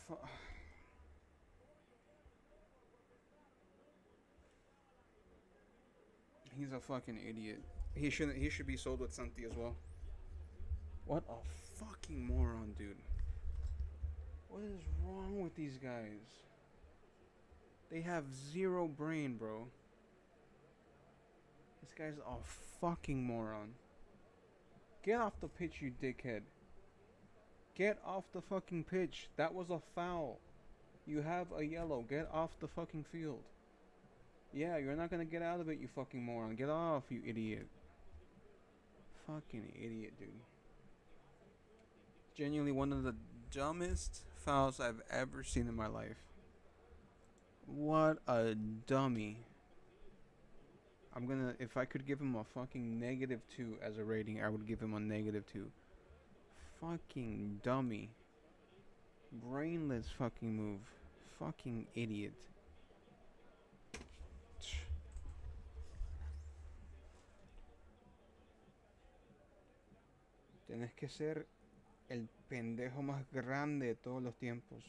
He's a fucking idiot. He should be sold with Santi as well. What a fucking moron, dude. What is wrong with these guys? They have zero brain, bro. This guy's a fucking moron. Get off the pitch, you dickhead. Get off the fucking pitch. That was a foul. You have a yellow. Get off the fucking field. Yeah, you're not gonna get out of it, you fucking moron. Get off, you idiot. Fucking idiot, dude. Genuinely one of the dumbest fouls I've ever seen in my life. What a dummy. I'm gonna... If I could give him a fucking -2 as a rating, I would give him a -2. Fucking dummy. Brainless fucking move. Fucking idiot. Tienes que ser el pendejo más grande de todos los tiempos.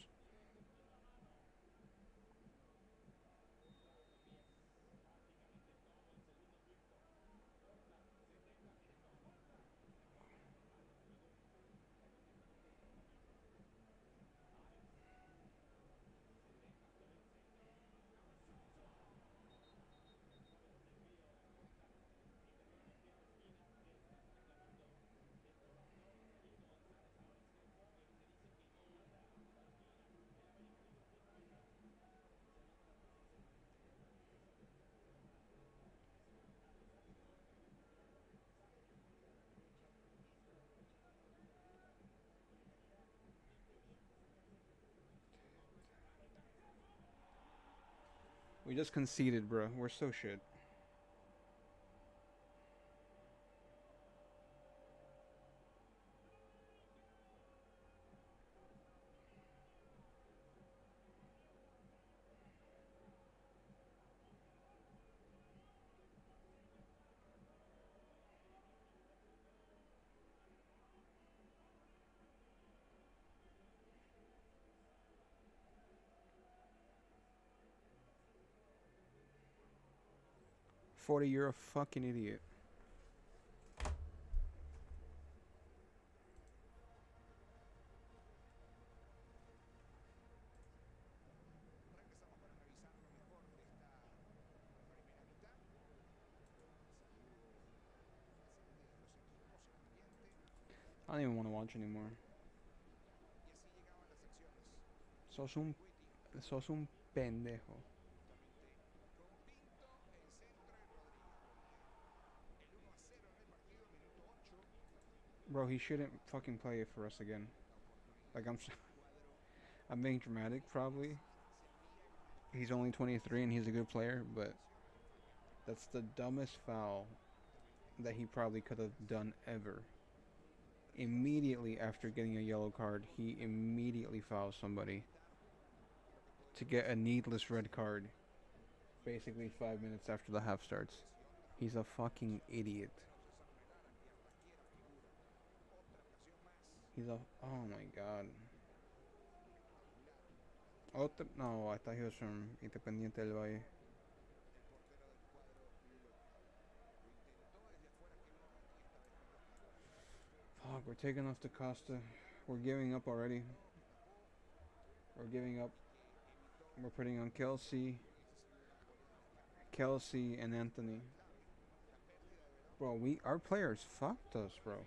We just conceded, bro. We're so shit. 40, you're a fucking idiot. I don't even want to watch anymore. Sos un, sos un pendejo. Bro, he shouldn't fucking play it for us again. Like, I'm being dramatic, probably. He's only 23 and he's a good player, but that's the dumbest foul that he probably could have done ever. Immediately after getting a yellow card, he immediately fouls somebody to get a needless red card basically 5 minutes after the half starts. He's a fucking idiot. He's a... Oh my god. No, I thought he was from Independiente del Valle. Fuck, we're taking off the Costa. We're giving up already. We're giving up. We're putting on Kelsey and Anthony. Bro, our players fucked us, bro.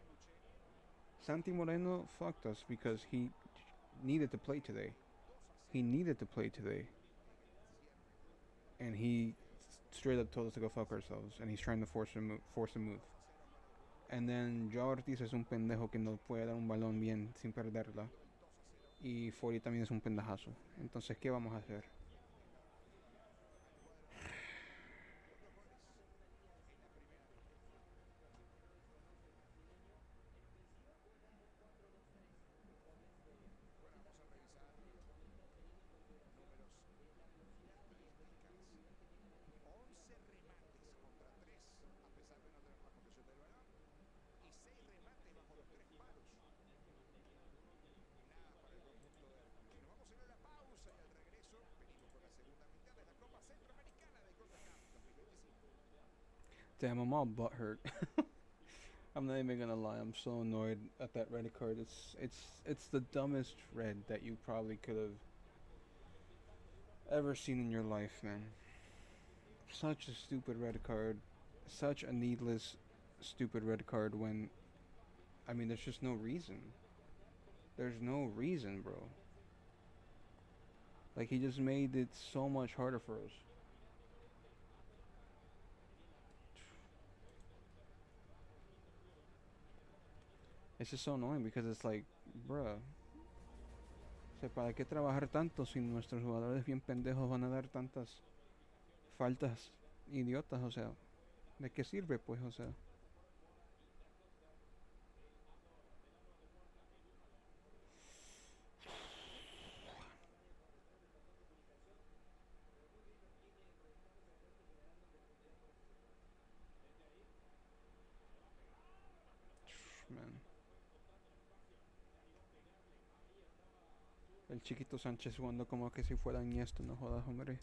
Santi Moreno fucked us because he needed to play today. He needed to play today. And he straight up told us to go fuck ourselves. And he's trying to force a move. And then Joao Ortiz es un pendejo que no puede dar un balón bien sin perderla. Y Fori también es un pendejazo. Entonces, ¿qué vamos a hacer? Damn, I'm all butthurt. I'm not even gonna lie. I'm so annoyed at that red card. It's the dumbest red that you probably could have ever seen in your life, man. Such a stupid red card. Such a needless, stupid red card when... I mean, there's just no reason. There's no reason, bro. Like, he just made it so much harder for us. It's just so annoying because it's like, bruh. O sea, ¿para qué trabajar tanto si nuestros jugadores bien pendejos van a dar tantas faltas idiotas? O sea, ¿de qué sirve, pues? O sea. Man. El chiquito Sánchez jugando como que si fuera Iniesta, no jodas, hombre.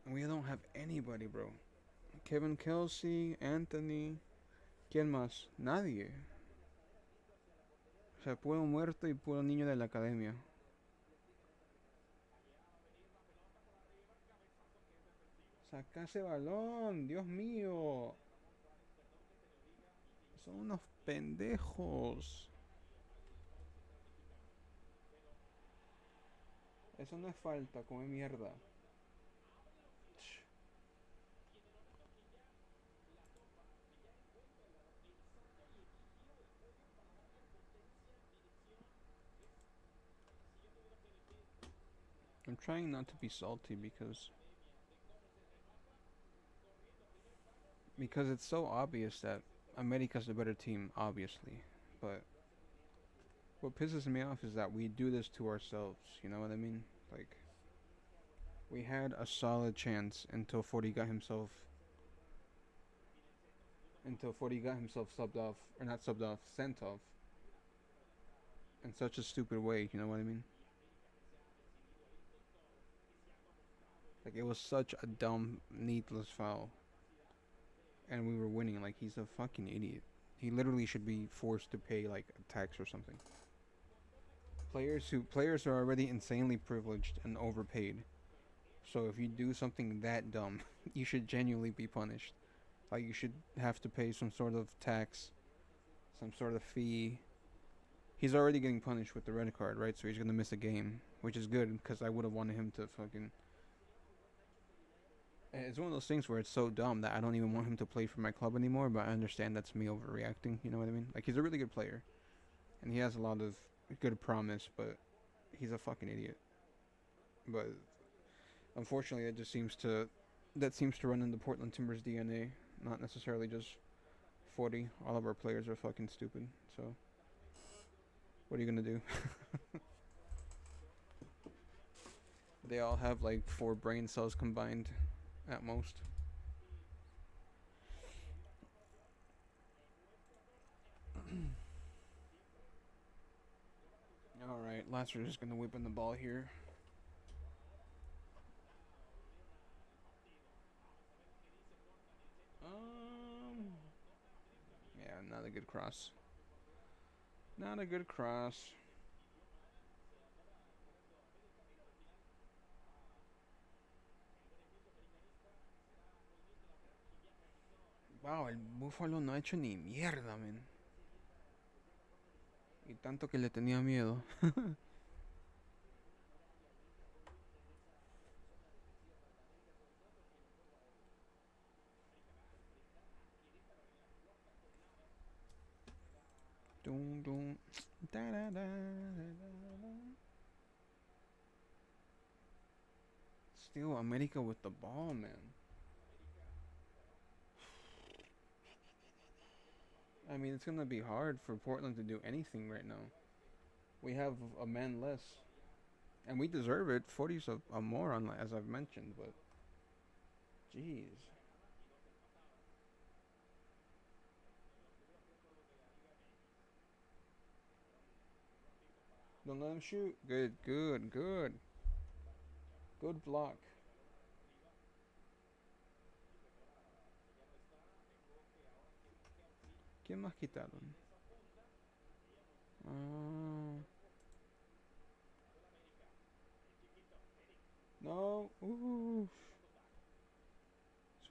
We don't have anybody, bro. Kevin Kelsey, Anthony. ¿Quién más? Nadie. O sea, puro muerto y puro niño de la academia. Saca ese balón, Dios mío. Son unos pendejos. Eso no es falta, come mierda. I'm trying not to be salty because it's so obvious that America's the better team, obviously. But what pisses me off is that we do this to ourselves, you know what I mean? Like, we had a solid chance until 40 got himself subbed off, or not subbed off, sent off. in such a stupid way, you know what I mean? Like, it was such a dumb, needless foul. And we were winning. Like, he's a fucking idiot. He literally should be forced to pay, like, a tax or something. Players are already insanely privileged and overpaid. So if you do something that dumb, you should genuinely be punished. Like, you should have to pay some sort of tax, some sort of fee. He's already getting punished with the red card, right? So he's gonna miss a game, which is good, because I would have wanted him to fucking... It's one of those things where it's so dumb that I don't even want him to play for my club anymore, but I understand that's me overreacting, you know what I mean? Like, he's a really good player, and he has a lot of good promise, but he's a fucking idiot. But unfortunately, that seems to run in the Portland Timbers DNA, not necessarily just 40. All of our players are fucking stupid, so what are you gonna do? They all have like 4 brain cells combined at most. Alright, Lassiter's just gonna whip in the ball here. Yeah, not a good cross. Not a good cross. Wow, el Búfalo no ha hecho ni mierda, men. Y tanto que le tenía miedo. Dun, dun. Da, da, da, da, da. Still America with the ball, man. I mean, it's gonna be hard for Portland to do anything right now. We have a man less, and we deserve it. 40's a moron, as I've mentioned, but jeez. Don't let him shoot. Good, good, good. Good block. ¿Quién más quitaron? No.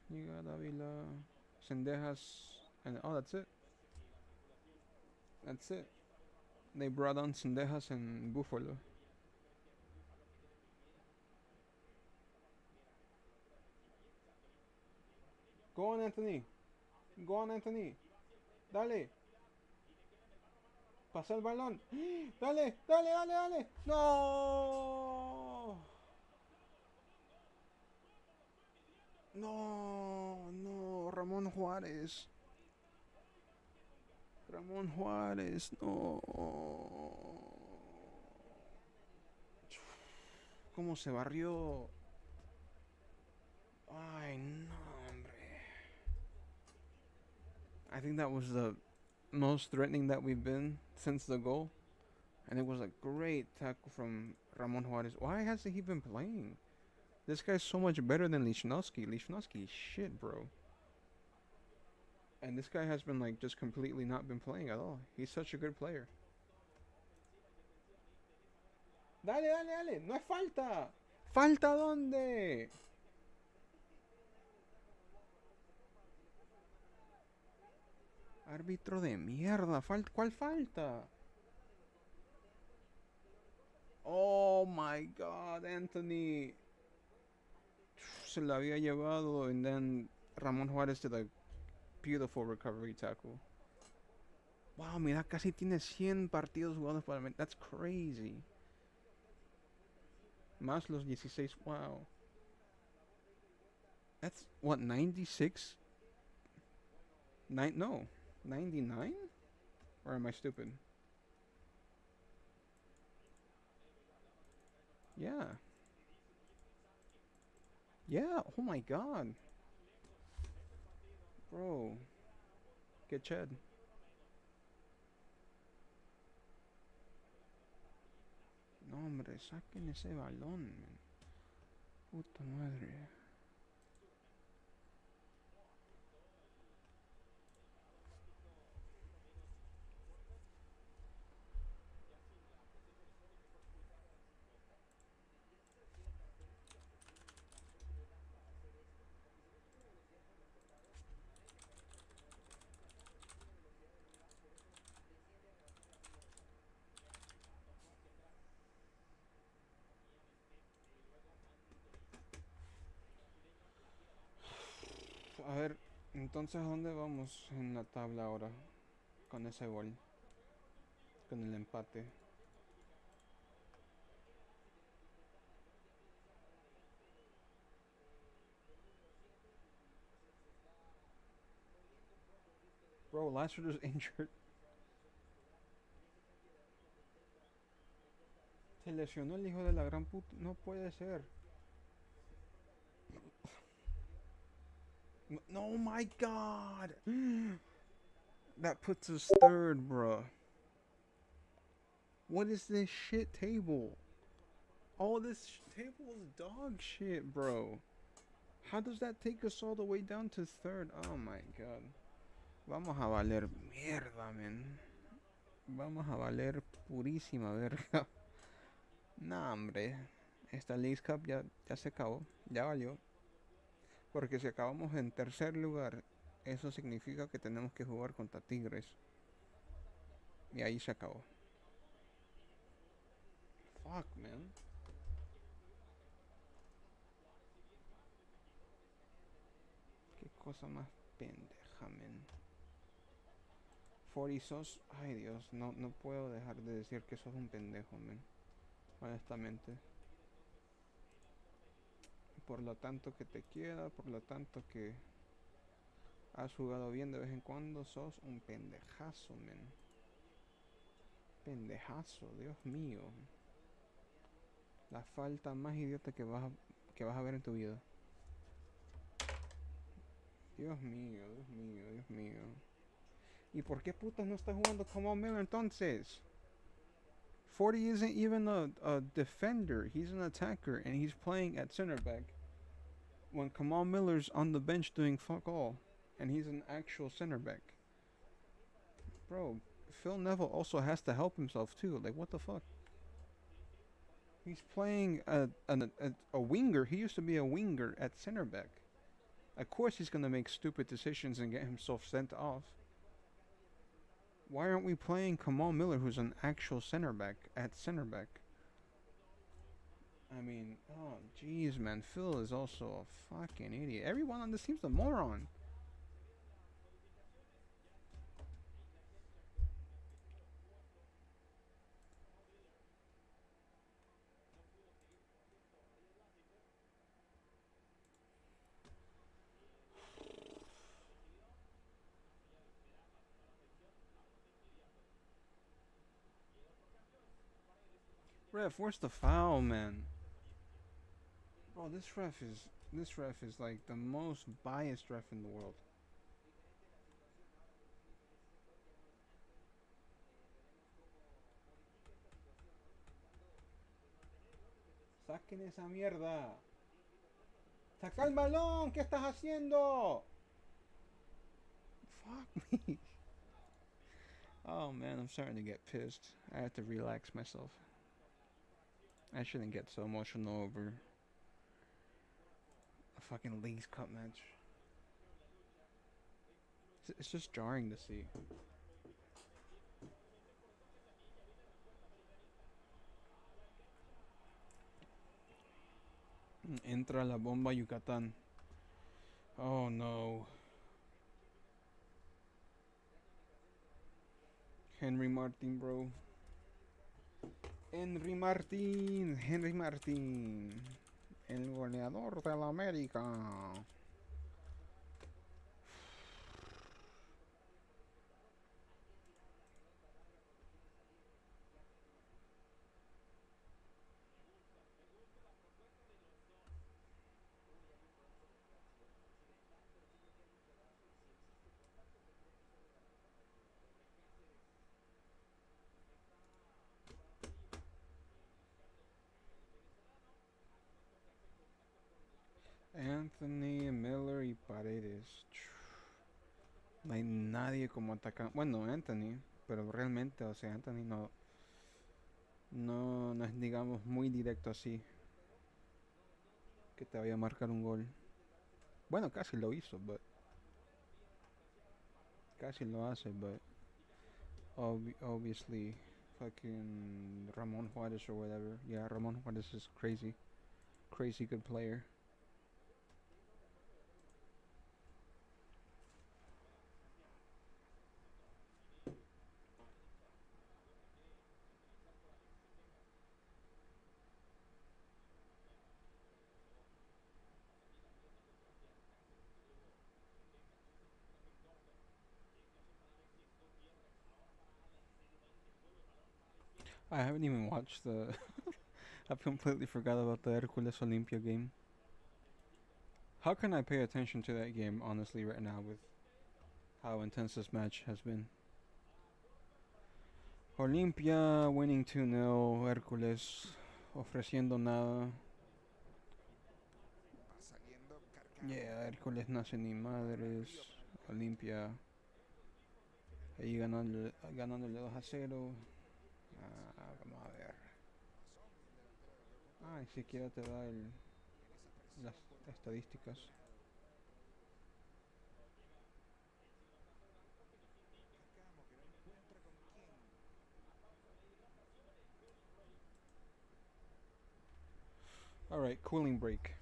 Zúñiga, Dávila, Cendejas, and oh, that's it. That's it. They brought on Cendejas and Buffalo. Go on, Anthony. Go on, Anthony. Dale. Pasa el balón. Dale, dale, dale, dale. No. No, no. Ramón Juárez. Ramón Juárez, no. ¿Cómo se barrió? Ay, no, hombre. I think that was the most threatening that we've been since the goal. And it was a great tackle from Ramon Juarez. Why hasn't he been playing? This guy's so much better than Lichnowsky. Lichnowsky is shit, bro. And this guy has been like just completely not been playing at all. He's such a good player. Dale, dale, dale. No es falta. ¿Falta dónde? Árbitro de mierda. ¿Cuál falta? Oh my god, Anthony. Se la había llevado. And then Ramón Juárez did a beautiful recovery tackle. Wow, mira, casi tiene 100 partidos jugados para mí. That's crazy. Más los 16. Wow. That's what, 96? No. 99? Or am I stupid? Yeah. Yeah, oh my god. Bro. Get Chad. hombre, saquen ese balón, man. Puta madre. A ver, entonces, ¿a dónde vamos en la tabla ahora? Con ese gol. Con el empate. Bro, Lazarus injured. Se lesionó el hijo de la gran puta. No puede ser. No, my God. That puts us third, bro. What is this shit table? All this table is dog shit, bro. How does that take us all the way down to third? Oh my God. Vamos a valer mierda, man. Vamos a valer purísima verga. Nah, hombre. Esta League Cup ya se acabó. Ya valió. Porque si acabamos en tercer lugar, eso significa que tenemos que jugar contra Tigres. Y ahí se acabó. Fuck, man. Qué cosa más pendeja, man. Footy sos... Ay, Dios. No puedo dejar de decir que sos un pendejo, man. Honestamente. Por lo tanto que te queda, por lo tanto que has jugado bien de vez en cuando, sos un pendejazo, man. Pendejazo, Dios mío. La falta más idiota que vas a ver en tu vida. Dios mío, Dios mío, Dios mío. ¿Y por qué putas no está jugando como Miller entonces? 40 isn't even a defender. He's an attacker, and he's playing at center back. When Kamal Miller's on the bench doing fuck all, and he's an actual center back. Bro, Phil Neville also has to help himself too. Like, what the fuck? He's playing a winger. He used to be a winger at center back. Of course he's gonna make stupid decisions and get himself sent off. Why aren't we playing Kamal Miller, who's an actual center back, at center back? I mean, oh jeez, man, Phil is also a fucking idiot. Everyone on this team's a moron. Ref, where's the foul, man? Bro, this ref is like the most biased ref in the world. Saquen esa mierda. Saca el balón, ¿qué estás haciendo? Fuck me. Oh man, I'm starting to get pissed. I have to relax myself. I shouldn't get so emotional over a fucking Leagues Cup match. It's just jarring to see. Entra la bomba Yucatán. Oh no. Henry Martin, bro. Henry Martin. El goleador de la América. Anthony, Miller y Paredes. No hay nadie como atacante. Bueno, Anthony, pero realmente, o sea, Anthony no es, digamos, muy directo así, que te vaya a marcar un gol. Bueno, casi lo hizo, but casi lo hace, but obviously, fucking Ramon Juarez or whatever. Yeah, Ramon Juarez is crazy, crazy good player. I haven't even watched the. I've completely forgot about the Hercules Olimpia game. How can I pay attention to that game, honestly, right now with how intense this match has been? Olimpia winning 2-0, Hercules ofreciendo nada. Yeah, Hércules no hace ni madres. Olimpia ahí ganándole 2-0. Vamos a ver. Ni siquiera te da las estadísticas. Alright, cooling break.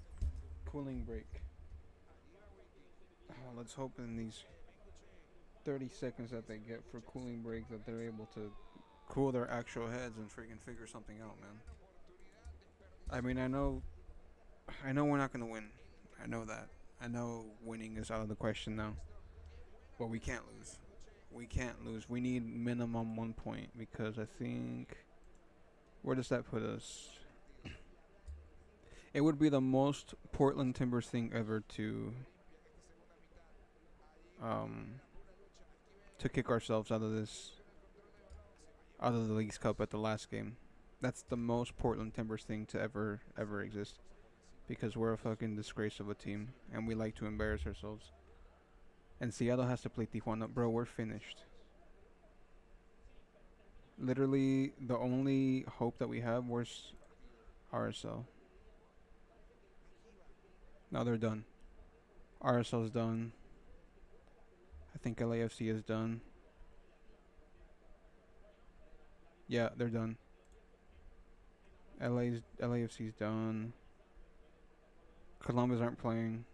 Cooling break. Let's hope in these 30 seconds that they get for cooling break that they're able to cool their actual heads and freaking figure something out, man. I mean, I know we're not gonna win. I know that. I know winning is out of the question now. But we can't lose. We can't lose. We need minimum 1 point because I think, where does that put us? It would be the most Portland Timbers thing ever to kick ourselves out of the League's Cup at the last game. That's the most Portland Timbers thing to ever exist, because we're a fucking disgrace of a team and we like to embarrass ourselves. And Seattle has to play Tijuana. Bro, we're finished. Literally, the only hope that we have was RSL. Now they're done. RSL's done. I think LAFC is done. Yeah, they're done. LAFC's done. Columbus aren't playing.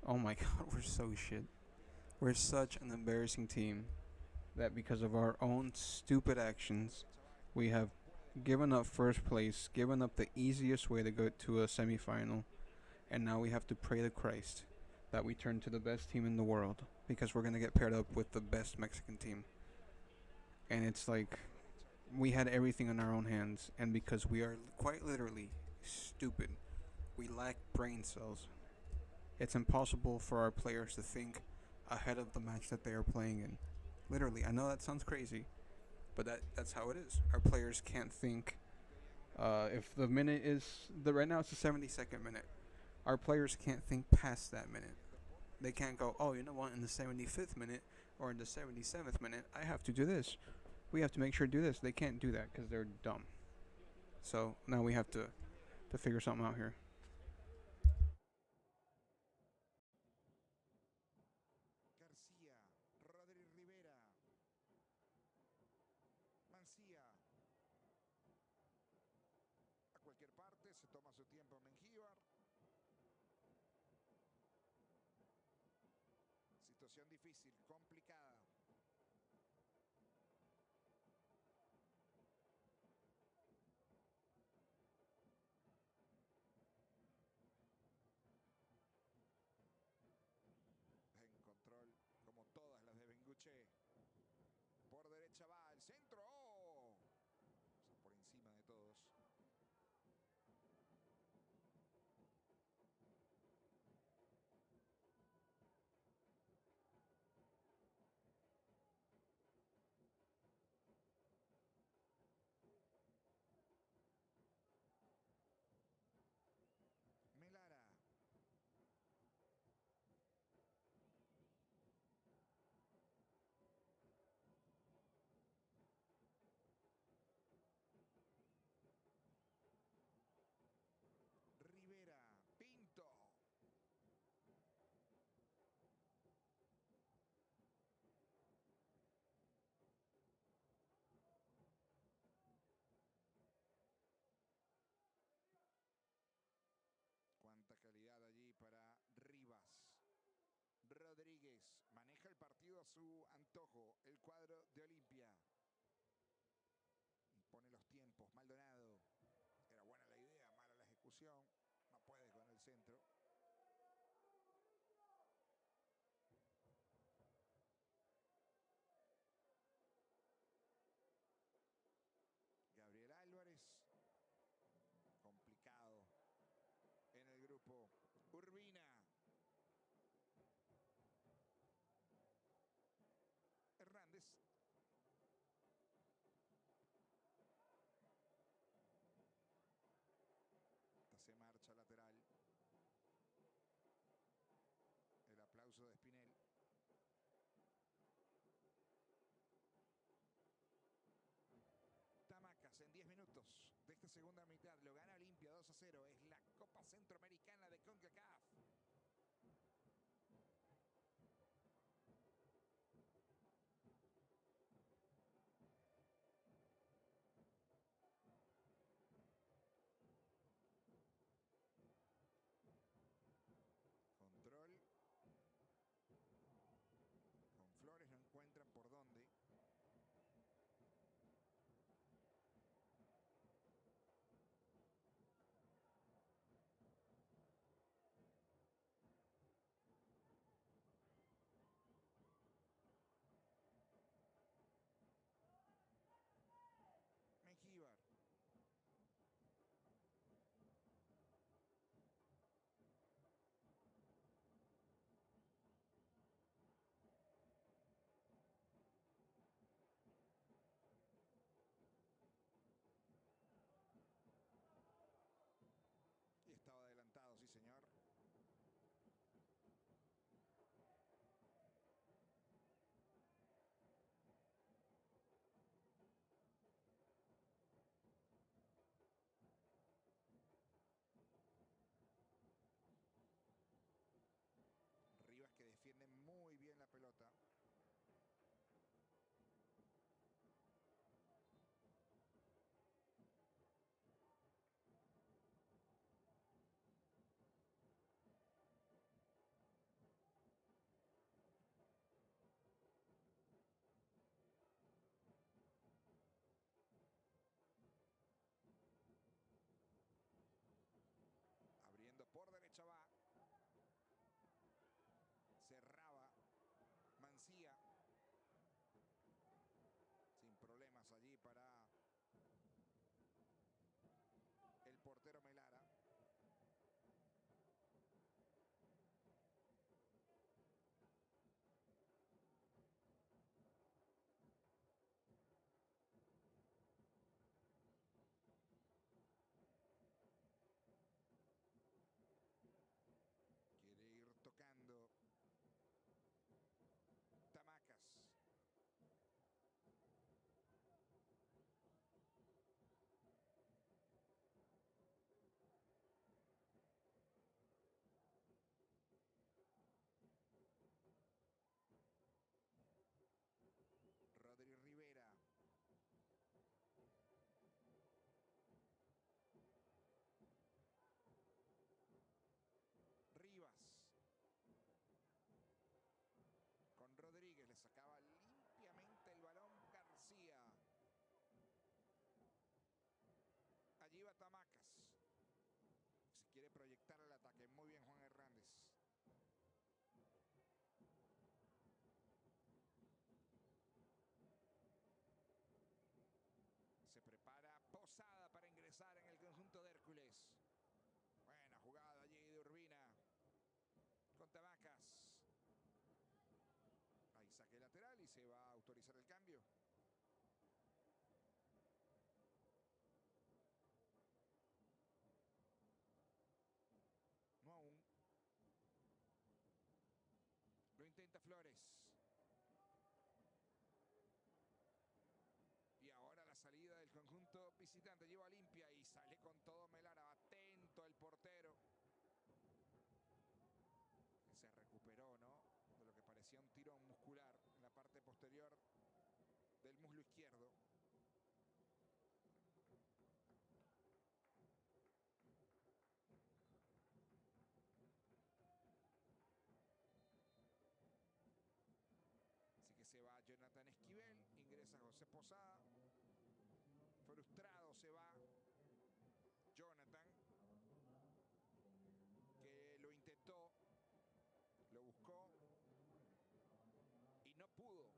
Oh my god, we're so shit. We're such an embarrassing team that because of our own stupid actions, we have given up first place, given up the easiest way to go to a semifinal, and now we have to pray to Christ that we turn to the best team in the world, because we're going to get paired up with the best Mexican team. And it's like, we had everything in our own hands, and because we are quite literally stupid, we lack brain cells. It's impossible for our players to think ahead of the match that they are playing in. Literally, I know that sounds crazy, but that's how it is. Our players can't think. If the minute is right now, it's the 72nd minute. Our players can't think past that minute. They can't go, oh, you know what? In the 75th minute or in the 77th minute, I have to do this. We have to make sure to do this. They can't do that because they're dumb. So now we have to figure something out here. Se toma su tiempo Mengíbar. Situación difícil, complicada. En control, como todas las de Benguche. Por derecha va el centro. ¡Oh! Por encima de todos. a su antojo el cuadro de Olimpia. Impone los tiempos. Maldonado. Era buena la idea, mala la ejecución. No puede con el centro. Gabriel Álvarez. Complicado en el grupo. Urbina. Hernández. Se marcha lateral. El aplauso de Espinel. Tamacas en 10 minutos de esta segunda mitad. Lo gana Olimpia 2-0. Es la Copa Centroamericana de CONCACAF. Control. Con Flores no encuentran por dónde. Mengíbar. Y estaba adelantado, sí señor. Rivas que defiende muy bien la pelota. Abriendo por derecha va. Cerraba Mancía. Sin problemas allí para el portero Melara. Quiere ir tocando Tamacas. Rodri Rivera. Rivas. Con Rodríguez le sacaba limpiamente el balón García. Allí va Tamacas. Se quiere proyectar el ataque. Muy bien Juan Hernández. Se prepara Posada para ingresar en el conjunto de Hércules. Buena jugada allí de Urbina. Con Tamacas. Ahí saque lateral y se va a autorizar el cambio. No aún. Lo intenta Flores. Y ahora la salida del conjunto visitante. Lleva Olimpia y sale con todo Melara. Atento el portero. Que se recuperó, ¿no? De lo que parecía un tirón muscular en la parte posterior del muslo izquierdo. va Jonathan Esquivel, ingresa José Posada. Frustrado se va Jonathan, que lo intentó, lo buscó y no pudo.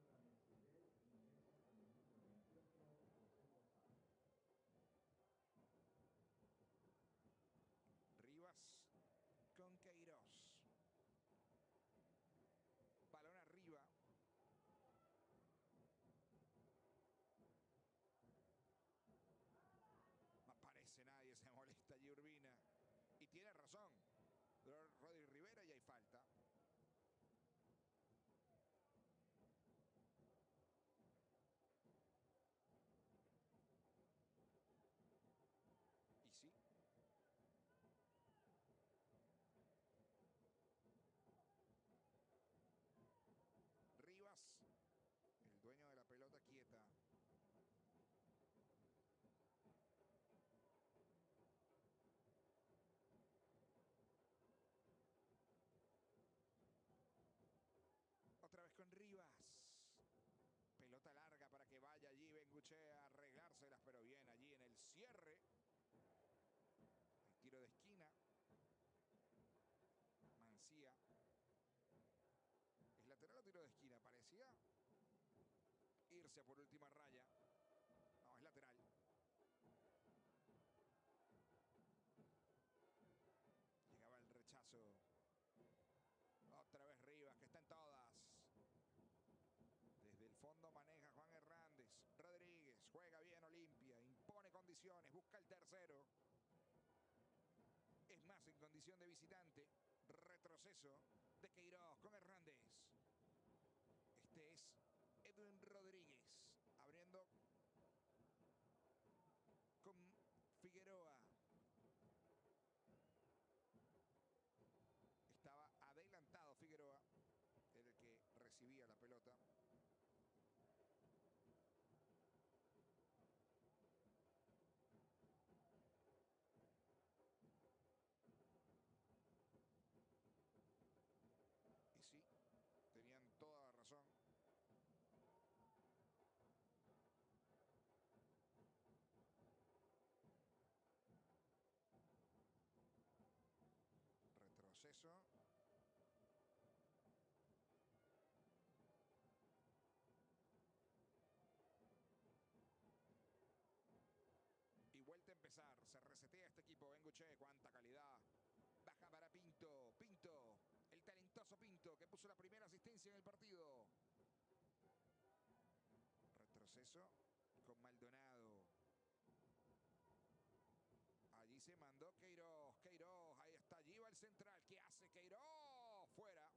Rivas con Queiroz. Balón arriba. No aparece nadie, se molesta allí Urbina. Y tiene razón. Rodri Rivera y hay falta. Y sí. Rivas, el dueño de la pelota quieta. Otra vez con Rivas. Pelota larga para que vaya allí Bengoechea a arreglárselas, pero bien allí en el cierre. El tiro de esquina. Mancía. ¿Es lateral o tiro de esquina? Parecía irse por última raya. No, es lateral. Llegaba el rechazo. Otra vez Rivas, que está en todas. Desde el fondo maneja Juan Hernández. Rodríguez juega bien Olimpia. Impone condiciones. Busca el tercero. Es más en condición de visitante. Retroceso de Queiroz con Hernández. Este es Edwin Rodríguez. Abriendo con Figueroa. Estaba adelantado Figueroa. Era el que recibía la pelota. Y sí, tenían toda la razón. Retroceso. Y vuelta a empezar. Se resetea este equipo. Bengoechea, cuánta calidad. Baja para Pinto. Pinto. El talentoso Pinto que puso la primera asistencia en el partido. Retroceso con Maldonado. Allí se mandó Queiroz. Queiroz. Ahí está. Allí va el central. ¿Qué hace Queiroz? Fuera.